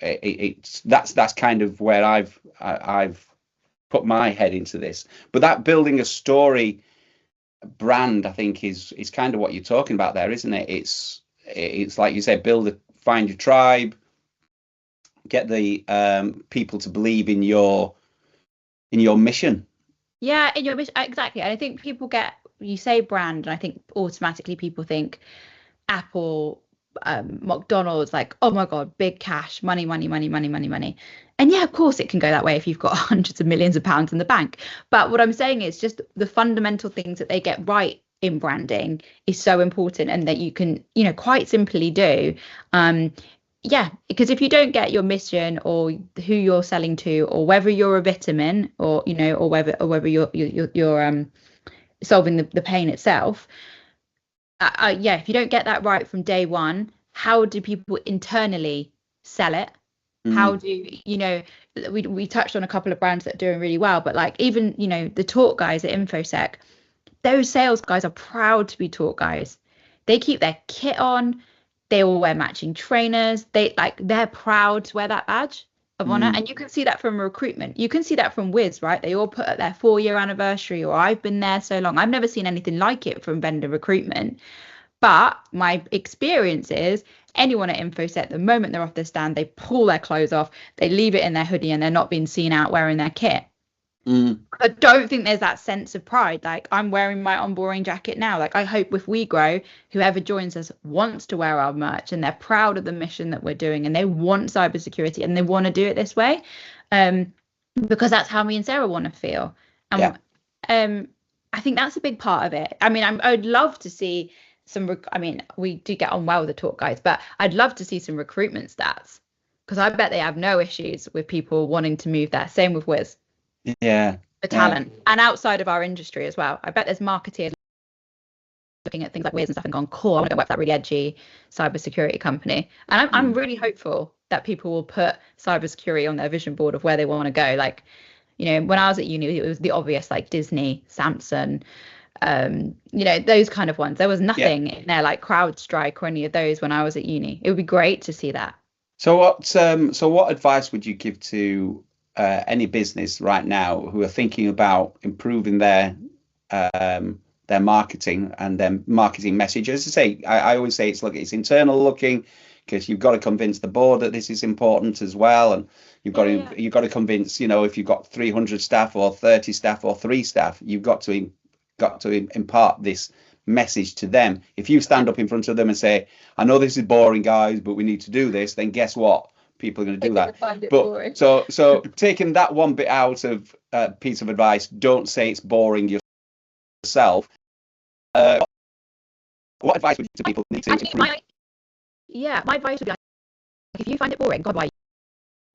Speaker 1: it's that's kind of where I've put my head into this. But that building a story brand, I think, is kind of what you're talking about there, isn't it? It's like you said, find your tribe, get the people to believe in your mission.
Speaker 2: Yeah, in your mission, exactly. And I think people get, you say brand, and I think automatically people think Apple, McDonald's, like, oh my God, big cash, money, money, money, money, money, money. And yeah, of course it can go that way if you've got hundreds of millions of pounds in the bank. But what I'm saying is just the fundamental things that they get right in branding is so important, and that you can, quite simply do. Um, yeah, because if you don't get your mission or who you're selling to, or whether you're a vitamin, or or whether you're solving the pain itself, yeah, if you don't get that right from day one, how do people internally sell it? How
Speaker 1: Mm,
Speaker 2: do we touched on a couple of brands that are doing really well, but like even the talk guys at InfoSec, those sales guys are proud to be talk guys. They keep their kit on. They all wear matching trainers. They're proud to wear that badge of honor.
Speaker 1: mm,
Speaker 2: And you can see that from recruitment. You can see that from Wiz, right? They all put at their 4-year anniversary, or I've been there so long. I've never seen anything like it from vendor recruitment. But my experience is anyone at InfoSec, the moment they're off their stand, they pull their clothes off, they leave it in their hoodie, and they're not being seen out wearing their kit.
Speaker 1: mm.
Speaker 2: I don't think there's that sense of pride. Like, I'm wearing my Unboring jacket now. Like, I hope if we grow, whoever joins us wants to wear our merch, and they're proud of the mission that we're doing, and they want cybersecurity, and they want to do it this way. Um, because that's how me and Sarah want to feel.
Speaker 1: Yeah.
Speaker 2: And I think that's a big part of it. I mean, I'd love to see I mean, we do get on well with the talk guys, but I'd love to see some recruitment stats, because I bet they have no issues with people wanting to move there. Same with Wiz,
Speaker 1: Yeah.
Speaker 2: the
Speaker 1: Yeah.
Speaker 2: talent, and outside of our industry as well. I bet there's marketeers looking at things like Wiz and stuff and gone, cool, I want to go work for that really edgy cybersecurity company. And I'm
Speaker 1: Mm.
Speaker 2: really hopeful that people will put cybersecurity on their vision board of where they want to go. Like, when I was at uni, it was the obvious, like Disney, Samsung, those kind of ones. There was
Speaker 1: Yeah.
Speaker 2: nothing in there like CrowdStrike or any of those when I was at uni. It would be great to see that.
Speaker 1: So what advice would you give to any business right now who are thinking about improving their marketing and their marketing message? As I say, I always say it's internal looking, because you've got to convince the board that this is important as well, and
Speaker 2: Yeah, yeah.
Speaker 1: you've got to convince, if you've got 300 staff or 30 staff or 3 staff, you've got to impart this message to them. If you
Speaker 2: Yeah.
Speaker 1: stand up in front of them and say, I know this is boring, guys, but we need to do this, then guess what? People are going to
Speaker 2: They're
Speaker 1: do
Speaker 2: gonna
Speaker 1: that.
Speaker 2: find it
Speaker 1: But
Speaker 2: boring.
Speaker 1: so taking that one bit out of piece of advice, don't say it's boring yourself. Uh, what advice would you give to people who need to
Speaker 2: Actually,
Speaker 1: improve?
Speaker 2: my advice would be like, if you find it boring, God, why are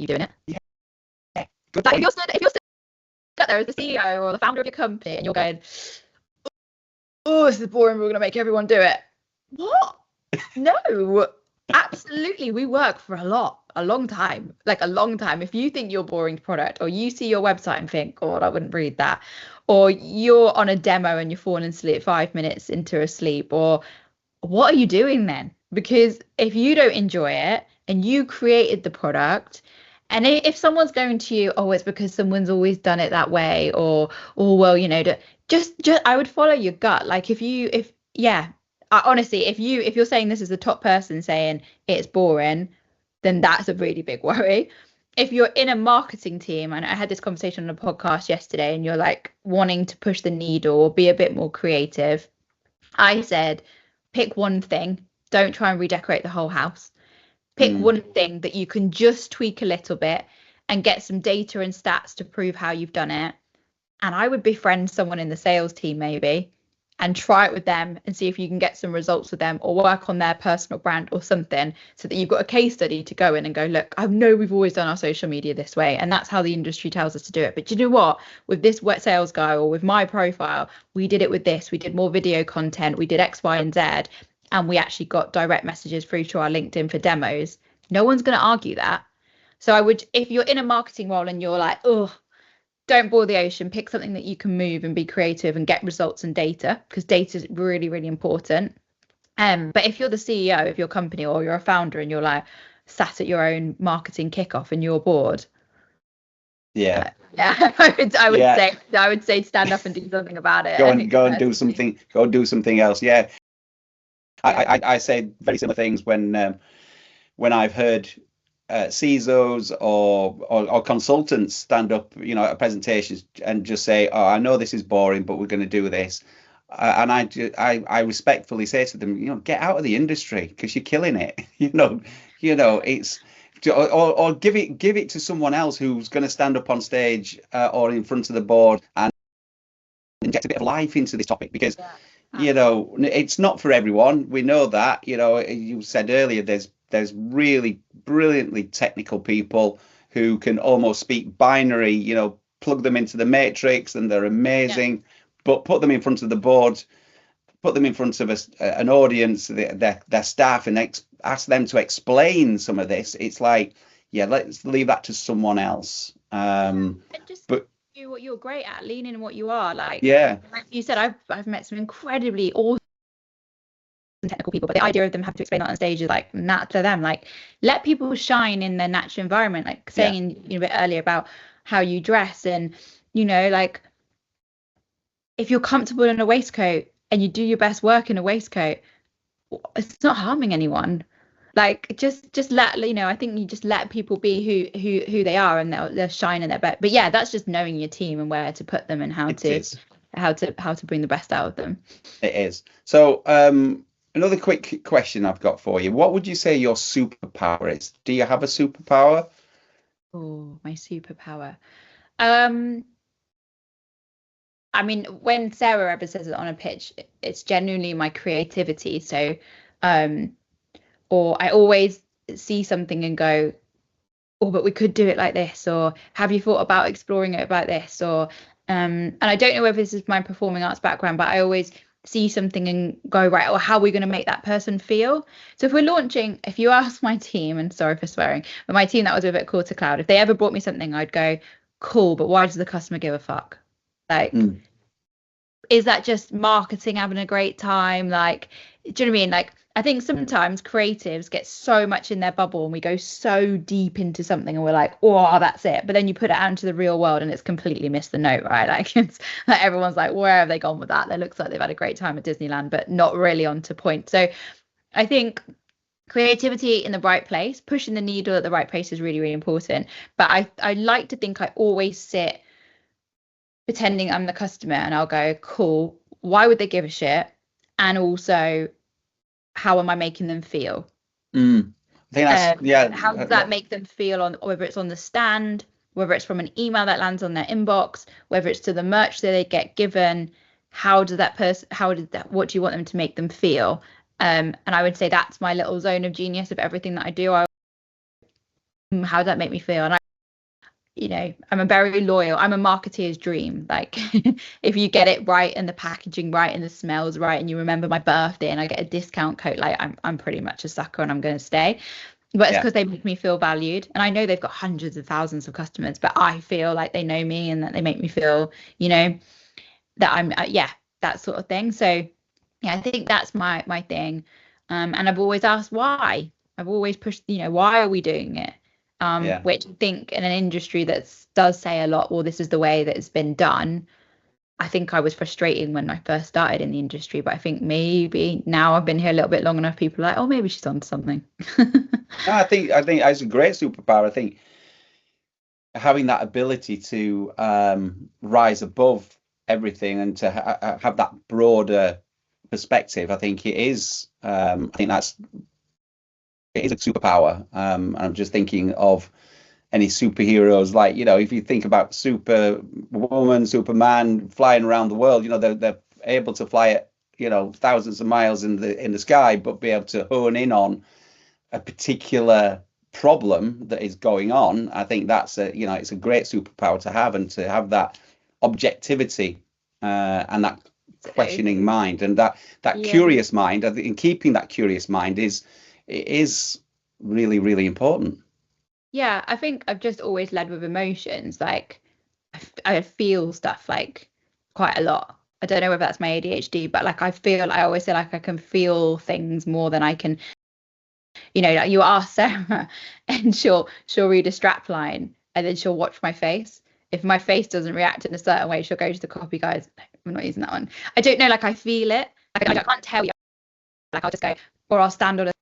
Speaker 2: you doing it?
Speaker 1: Yeah, good
Speaker 2: Like, if
Speaker 1: point.
Speaker 2: you're stood there as the CEO or the founder of your company, and you're going, oh, this is boring, we're going to make everyone do it. What? No, absolutely. We work for a long time, like a long time. If you think you're boring product, or you see your website and think, God, I wouldn't read that, or you're on a demo and you're falling asleep 5 minutes into a sleep, or what are you doing then? Because if you don't enjoy it and you created the product, and if someone's going to you, oh, it's because someone's always done it that way, or oh, well, just I would follow your gut. Like, if yeah, honestly, if you're saying this is the top person saying it's boring, then that's a really big worry. If you're in a marketing team, and I had this conversation on a podcast yesterday, and you're like wanting to push the needle or be a bit more creative, I said, pick one thing. Don't try and redecorate the whole house. Pick
Speaker 1: Mm,
Speaker 2: one thing that you can just tweak a little bit and get some data and stats to prove how you've done it. And I would befriend someone in the sales team, maybe, and try it with them and see if you can get some results with them, or work on their personal brand or something, so that you've got a case study to go in and go, look, I know we've always done our social media this way, and that's how the industry tells us to do it. But you know what? With this wet sales guy, or with my profile, we did it with this. We did more video content. We did X, Y, and Z. And we actually got direct messages through to our LinkedIn for demos. No one's going to argue that. So I would, if you're in a marketing role and you're like, oh, don't boil the ocean, pick something that you can move and be creative and get results and data, because data is really, really important. But if you're the CEO of your company, or you're a founder and you're like sat at your own marketing kickoff and you're bored,
Speaker 1: Yeah.
Speaker 2: yeah, I would say stand up and do something about it.
Speaker 1: Go and do something. Go and do something else. Yeah. I say very similar things when I've heard CISOs or consultants stand up, at presentations and just say, "Oh, I know this is boring, but we're going to do this." And I respectfully say to them, get out of the industry because you're killing it. It's or give it to someone else who's going to stand up on stage or in front of the board and inject a bit of life into this topic, because it's not for everyone. We know that. You said earlier, there's really brilliantly technical people who can almost speak binary, plug them into the matrix and they're amazing. But put them in front of the board, put them in front of an audience, their staff, and ask them to explain some of this. It's like, let's leave that to someone else.
Speaker 2: And just do what you're great at, lean in what you are. Like you said, I've met some incredibly awesome technical people, but the idea of them having to explain that on stage is like not to them. Like, let people shine in their natural environment. Like saying a bit earlier about how you dress, and like, if you're comfortable in a waistcoat and you do your best work in a waistcoat, it's not harming anyone. Like, just let, I think you just let people be who they are, and they'll shine in their best. But yeah, that's just knowing your team and where to put them and how to bring the best out of them.
Speaker 1: It is. So another quick question I've got for you. What would you say your superpower is? Do you have a superpower?
Speaker 2: Oh, my superpower. I mean, when Sarah ever says it on a pitch, it's genuinely my creativity. So, or I always see something and go, oh, but we could do it like this, or have you thought about exploring it about this? Or, and I don't know whether this is my performing arts background, but I always see something and go, right, or how are we going to make that person feel? So if you ask my team, and sorry for swearing, but my team that was with at Call to Cloud, if they ever brought me something, I'd go, cool, but why does the customer give a fuck? Like, is that just marketing having a great time? Like, do you know what I mean? Like, I think sometimes creatives get so much in their bubble and we go so deep into something and we're like, oh, that's it. But then you put it out into the real world and it's completely missed the note, right? Like, it's like everyone's like, where have they gone with that? It looks like they've had a great time at Disneyland, but not really on to point. So I think creativity in the right place, pushing the needle at the right place is really, really important. But I like to think I always sit pretending I'm the customer and I'll go, cool, why would they give a shit? And also, how am I making them feel?
Speaker 1: I think that's
Speaker 2: how does that make them feel, on whether it's on the stand, whether it's from an email that lands on their inbox, whether it's to the merch that they get given? What do you want them to make them feel? And I would say that's my little zone of genius of everything that I do. How does that make me feel? And I'm a very loyal. I'm a marketeer's dream. Like, if you get it right and the packaging right and the smells right and you remember my birthday and I get a discount code, like, I'm pretty much a sucker and I'm going to stay. But it's because they make me feel valued. And I know they've got hundreds of thousands of customers, but I feel like they know me and that they make me feel, that I'm, that sort of thing. So yeah, I think that's my thing. And I've always asked why. I've always pushed, why are we doing it? Which I think in an industry that does say a lot, well, this is the way that it's been done. I think I was frustrating when I first started in the industry, but I think maybe now I've been here a little bit long enough, people are like, oh, maybe she's on something.
Speaker 1: I think it's a great superpower. I think having that ability to rise above everything and to have that broader perspective, I think it is. I think it is a superpower. And I'm just thinking of any superheroes, like, if you think about Superwoman, Superman flying around the world, they're able to fly at thousands of miles in the sky, but be able to hone in on a particular problem that is going on. I think that's it's a great superpower to have, and to have that objectivity and that questioning mind, and that
Speaker 2: Yeah.
Speaker 1: curious mind. I think in keeping that curious mind is really, really important.
Speaker 2: Yeah, I think I've just always led with emotions. Like I feel stuff like quite a lot. I don't know whether that's my ADHD, but like I always say like I can feel things more than I can, like you ask Sarah and she'll read a strap line and then she'll watch my face. If my face doesn't react in a certain way, she'll go to the copy guys. I'm not using that one. I don't know, like I feel it. Like I can't tell you. Like I'll just go, or I'll stand on a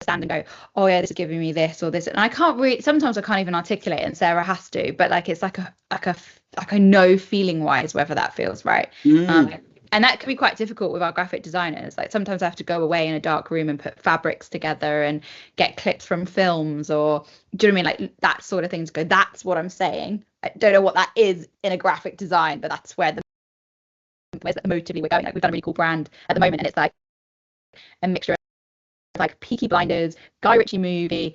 Speaker 2: stand and go, oh yeah, this is giving me this or this, and I can't really. Sometimes I can't even articulate it, and Sarah has to. But like it's like I know feeling wise whether that feels right. And that can be quite difficult with our graphic designers. Like sometimes I have to go away in a dark room and put fabrics together and get clips from films, or do you know what I mean? Like that sort of thing to go, that's what I'm saying. I don't know what that is in a graphic design, but that's where emotively we're going. Like we've done a really cool brand at the moment, and it's like a mixture of like Peaky Blinders, Guy Ritchie movie,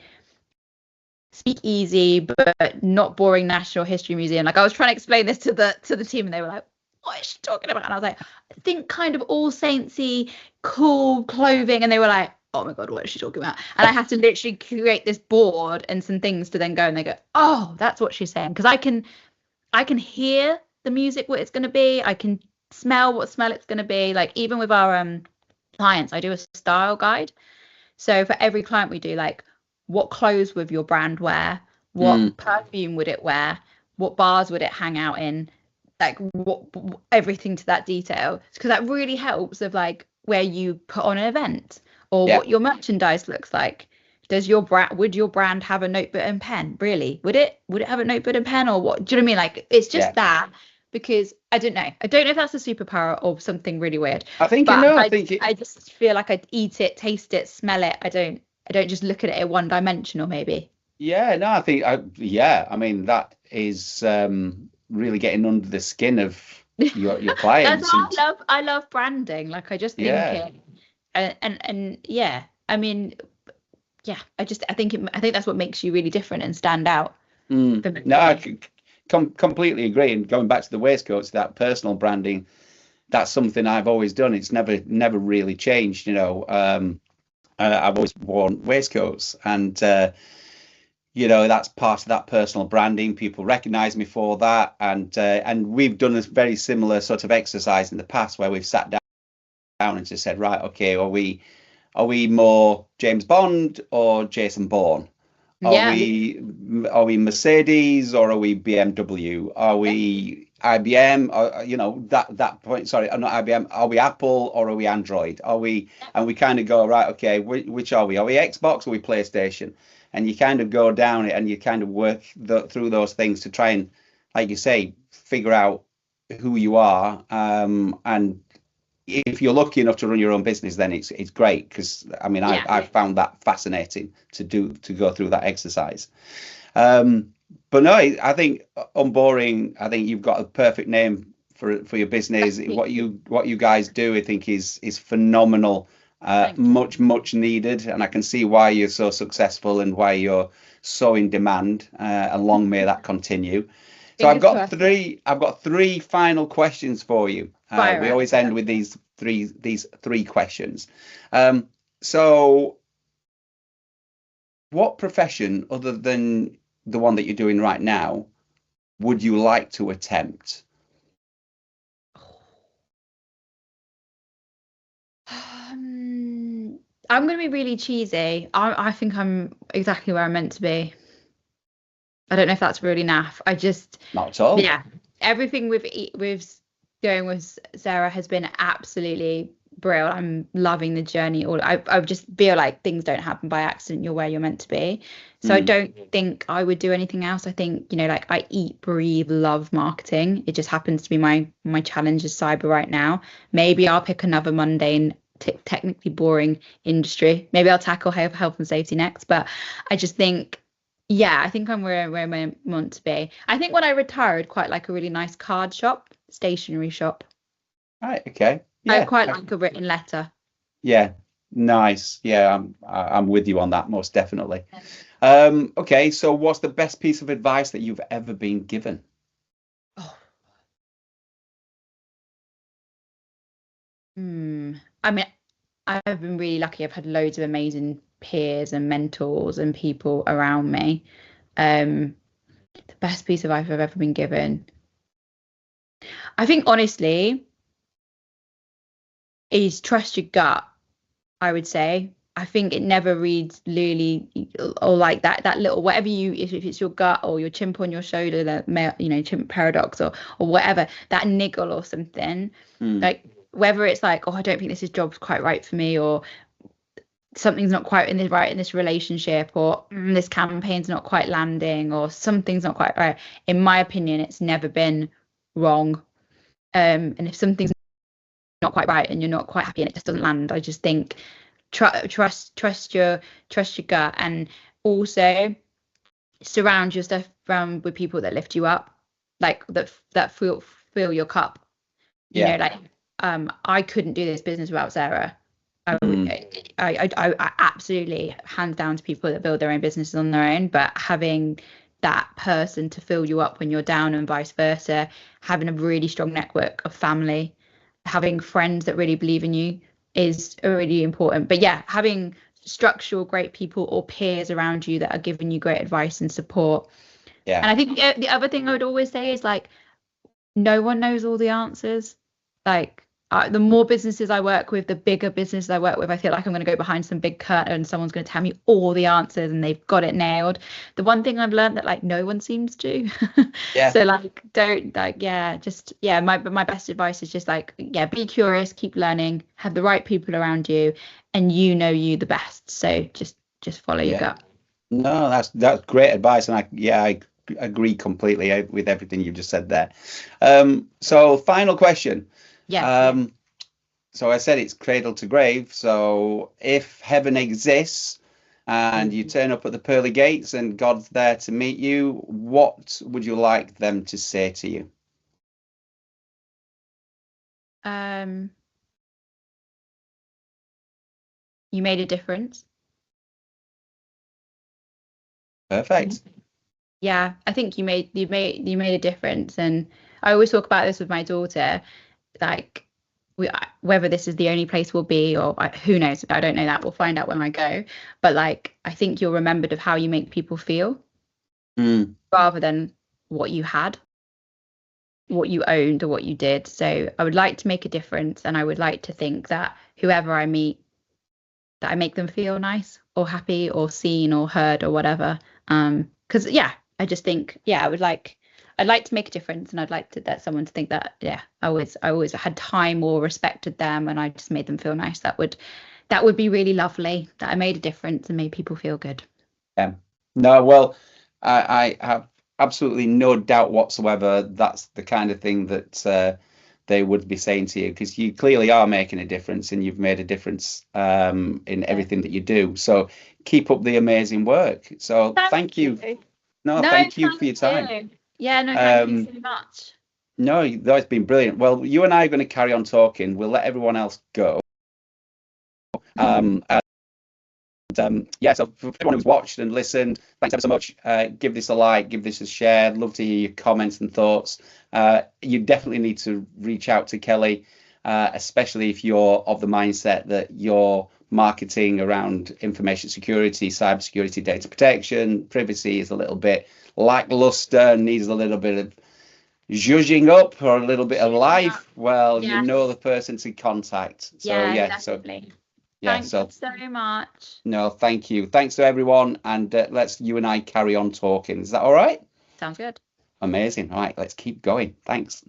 Speaker 2: Speak Easy, but not boring National History Museum. Like I was trying to explain this to the team, and they were like, what is she talking about? And I was like, I think kind of All Saintsy, cool clothing. And they were like, oh my God, what is she talking about? And I had to literally create this board and some things to then go, and they go, oh, that's what she's saying. Because I can hear the music, what it's going to be. I can smell what smell it's going to be. Like even with our clients, I do a style guide. So for every client we do, like what clothes would your brand wear? What perfume would it wear? What bars would it hang out in? Like what everything to that detail, because that really helps of like where you put on an event or
Speaker 1: Yeah.
Speaker 2: what your merchandise looks like. Would your brand have a notebook and pen? Really? Would it have a notebook and pen, or what? Do you know what I mean? Like it's just that, because I don't know if that's a superpower or something really weird,
Speaker 1: I think
Speaker 2: but
Speaker 1: I
Speaker 2: I just feel like I'd eat it, taste it, smell it. I don't just look at it one dimensional maybe.
Speaker 1: Yeah, no, I think yeah, I mean that is really getting under the skin of your
Speaker 2: That's
Speaker 1: clients.
Speaker 2: why
Speaker 1: And
Speaker 2: I love branding. Like I just think
Speaker 1: yeah.
Speaker 2: it, and yeah, I mean, yeah, I think that's what makes you really different and stand out for
Speaker 1: No, I
Speaker 2: me.
Speaker 1: completely agree. And going back to the waistcoats, that personal branding, that's something I've always done. It's never really changed. I've always worn waistcoats, and that's part of that personal branding. People recognize me for that, and we've done a very similar sort of exercise in the past where we've sat down and just said, right, okay, are we more James Bond or Jason Bourne? Are
Speaker 2: Yeah,
Speaker 1: we are we Mercedes or are we BMW? Are
Speaker 2: yeah,
Speaker 1: we IBM? Or, that point. Sorry, not IBM. Are we Apple or are we Android? Are we? And we kind of go, right. Okay, which are we? Are we Xbox or are we PlayStation? And you kind of go down it and you kind of work through those things to try and, like you say, figure out who you are. And if you're lucky enough to run your own business, then it's great, because I mean
Speaker 2: yeah.
Speaker 1: I've found that fascinating to go through that exercise. But no, I think Unboring. I think you've got a perfect name for your business. What you guys do, I think is phenomenal.
Speaker 2: Thank you.
Speaker 1: Much needed, and I can see why you're so successful and why you're so in demand. And long may that continue. So I've
Speaker 2: Fingers
Speaker 1: got
Speaker 2: crossed.
Speaker 1: three. I've got three final questions for you.
Speaker 2: Fire
Speaker 1: We
Speaker 2: it.
Speaker 1: always end with these three questions. So, what profession other than the one that you're doing right now would you like to attempt?
Speaker 2: I'm gonna be really cheesy. I think I'm exactly where I'm meant to be. I don't know if that's really naff.
Speaker 1: Not at all.
Speaker 2: Yeah, everything with going with Sarah has been absolutely brilliant. I'm loving the journey. I just feel like things don't happen by accident. You're where you're meant to be. So I
Speaker 1: Mm,
Speaker 2: don't think I would do anything else. I think, like I eat, breathe, love marketing. It just happens to be my challenge is cyber right now. Maybe I'll pick another mundane, technically boring industry. Maybe I'll tackle health and safety next. But I just think, yeah, I think I'm where I want to be. I think when I retire, I'd quite like a really nice card shop, stationery shop.
Speaker 1: right. Okay.
Speaker 2: I
Speaker 1: Yeah.
Speaker 2: quite like a written letter.
Speaker 1: Yeah. Nice. Yeah, I'm with you on that, most definitely. Okay, so what's the best piece of advice that you've ever been given?
Speaker 2: Oh, I mean, I've been really lucky. I've had loads of amazing peers and mentors and people around me. Um, the best piece of advice I've ever been given, I think, honestly, is trust your gut. I would say. I think it never reads really or like that little whatever you if it's your gut or your chimp on your shoulder, that chimp paradox or whatever, that niggle or something,
Speaker 1: Hmm.
Speaker 2: like whether it's like, oh, I don't think this is job's quite right for me, or something's not quite in this relationship, or this campaign's not quite landing, or something's not quite right. In my opinion, it's never been wrong. And if something's not quite right and you're not quite happy and it just doesn't land, I just think trust your gut, and also surround yourself around with people that lift you up, like that fill your cup.
Speaker 1: Yeah.
Speaker 2: Like I couldn't do this business without Sarah. I,
Speaker 1: Hmm.
Speaker 2: I absolutely hands down to people that build their own businesses on their own, but having that person to fill you up when you're down and vice versa, having a really strong network of family, having friends that really believe in you is really important. But yeah, having structural great people or peers around you that are giving you great advice and support.
Speaker 1: Yeah.
Speaker 2: And I think the other thing I would always say is like, no one knows all the answers. Like the more businesses I work with, the bigger businesses I work with, I feel like I'm going to go behind some big curtain and someone's going to tell me all the answers and they've got it nailed. The one thing I've learned that like no one seems to.
Speaker 1: Yeah.
Speaker 2: So like don't like yeah, just yeah, my best advice is just like yeah, be curious, keep learning, have the right people around you, and you know you the best. So just follow your
Speaker 1: Yeah.
Speaker 2: gut.
Speaker 1: No, that's great advice, and I agree completely with everything you've just said there. So final question.
Speaker 2: Yes.
Speaker 1: Um, so I said it's cradle to grave. So if heaven exists and you turn up at the pearly gates and God's there to meet you, what would you like them to say to you?
Speaker 2: Um, you made a difference.
Speaker 1: Perfect.
Speaker 2: Yeah, I think you made a difference, and I always talk about this with my daughter, like whether this is the only place we'll be, or who knows, I don't know that, we'll find out when I go, but like I think you're remembered of how you make people feel
Speaker 1: Mm,
Speaker 2: rather than what you had, what you owned, or what you did. So I would like to make a difference, and I would like to think that whoever I meet, that I make them feel nice or happy or seen or heard or whatever. Because yeah, I just think yeah, I'd like to make a difference, and I'd like to that someone to think that yeah, I always had time or respected them, and I just made them feel nice. That would be really lovely. That I made a difference and made people feel good.
Speaker 1: yeah. No, well, I have absolutely no doubt whatsoever that's the kind of thing that they would be saying to you, because you clearly are making a difference and you've made a difference in
Speaker 2: Yeah.
Speaker 1: everything that you do. So keep up the amazing work. So
Speaker 2: Thank
Speaker 1: thank
Speaker 2: you.
Speaker 1: you. No,
Speaker 2: No,
Speaker 1: thank you for
Speaker 2: thank
Speaker 1: your time.
Speaker 2: you. Yeah, no, thank you
Speaker 1: Um,
Speaker 2: so much.
Speaker 1: no, that's been brilliant. Well, you and I are going to carry on talking. We'll let everyone else go. And yeah, so for everyone who's watched and listened, thanks ever so much. Give this a like, give this a share. Love to hear your comments and thoughts. You definitely need to reach out to Kelly, especially if you're of the mindset that your marketing around information security, cybersecurity, data protection, privacy is a little bit lackluster, needs a little bit of zhuzhing up or a little bit of
Speaker 2: Yeah.
Speaker 1: life. Well, you know the
Speaker 2: Yes.
Speaker 1: person to contact. So
Speaker 2: Yeah,
Speaker 1: yeah, so
Speaker 2: definitely.
Speaker 1: yeah,
Speaker 2: Thank you
Speaker 1: so
Speaker 2: so much.
Speaker 1: no, thank you. Thanks to everyone, and let's you and I carry on talking. Is that all right?
Speaker 2: Sounds good.
Speaker 1: Amazing. All right, let's keep going. Thanks.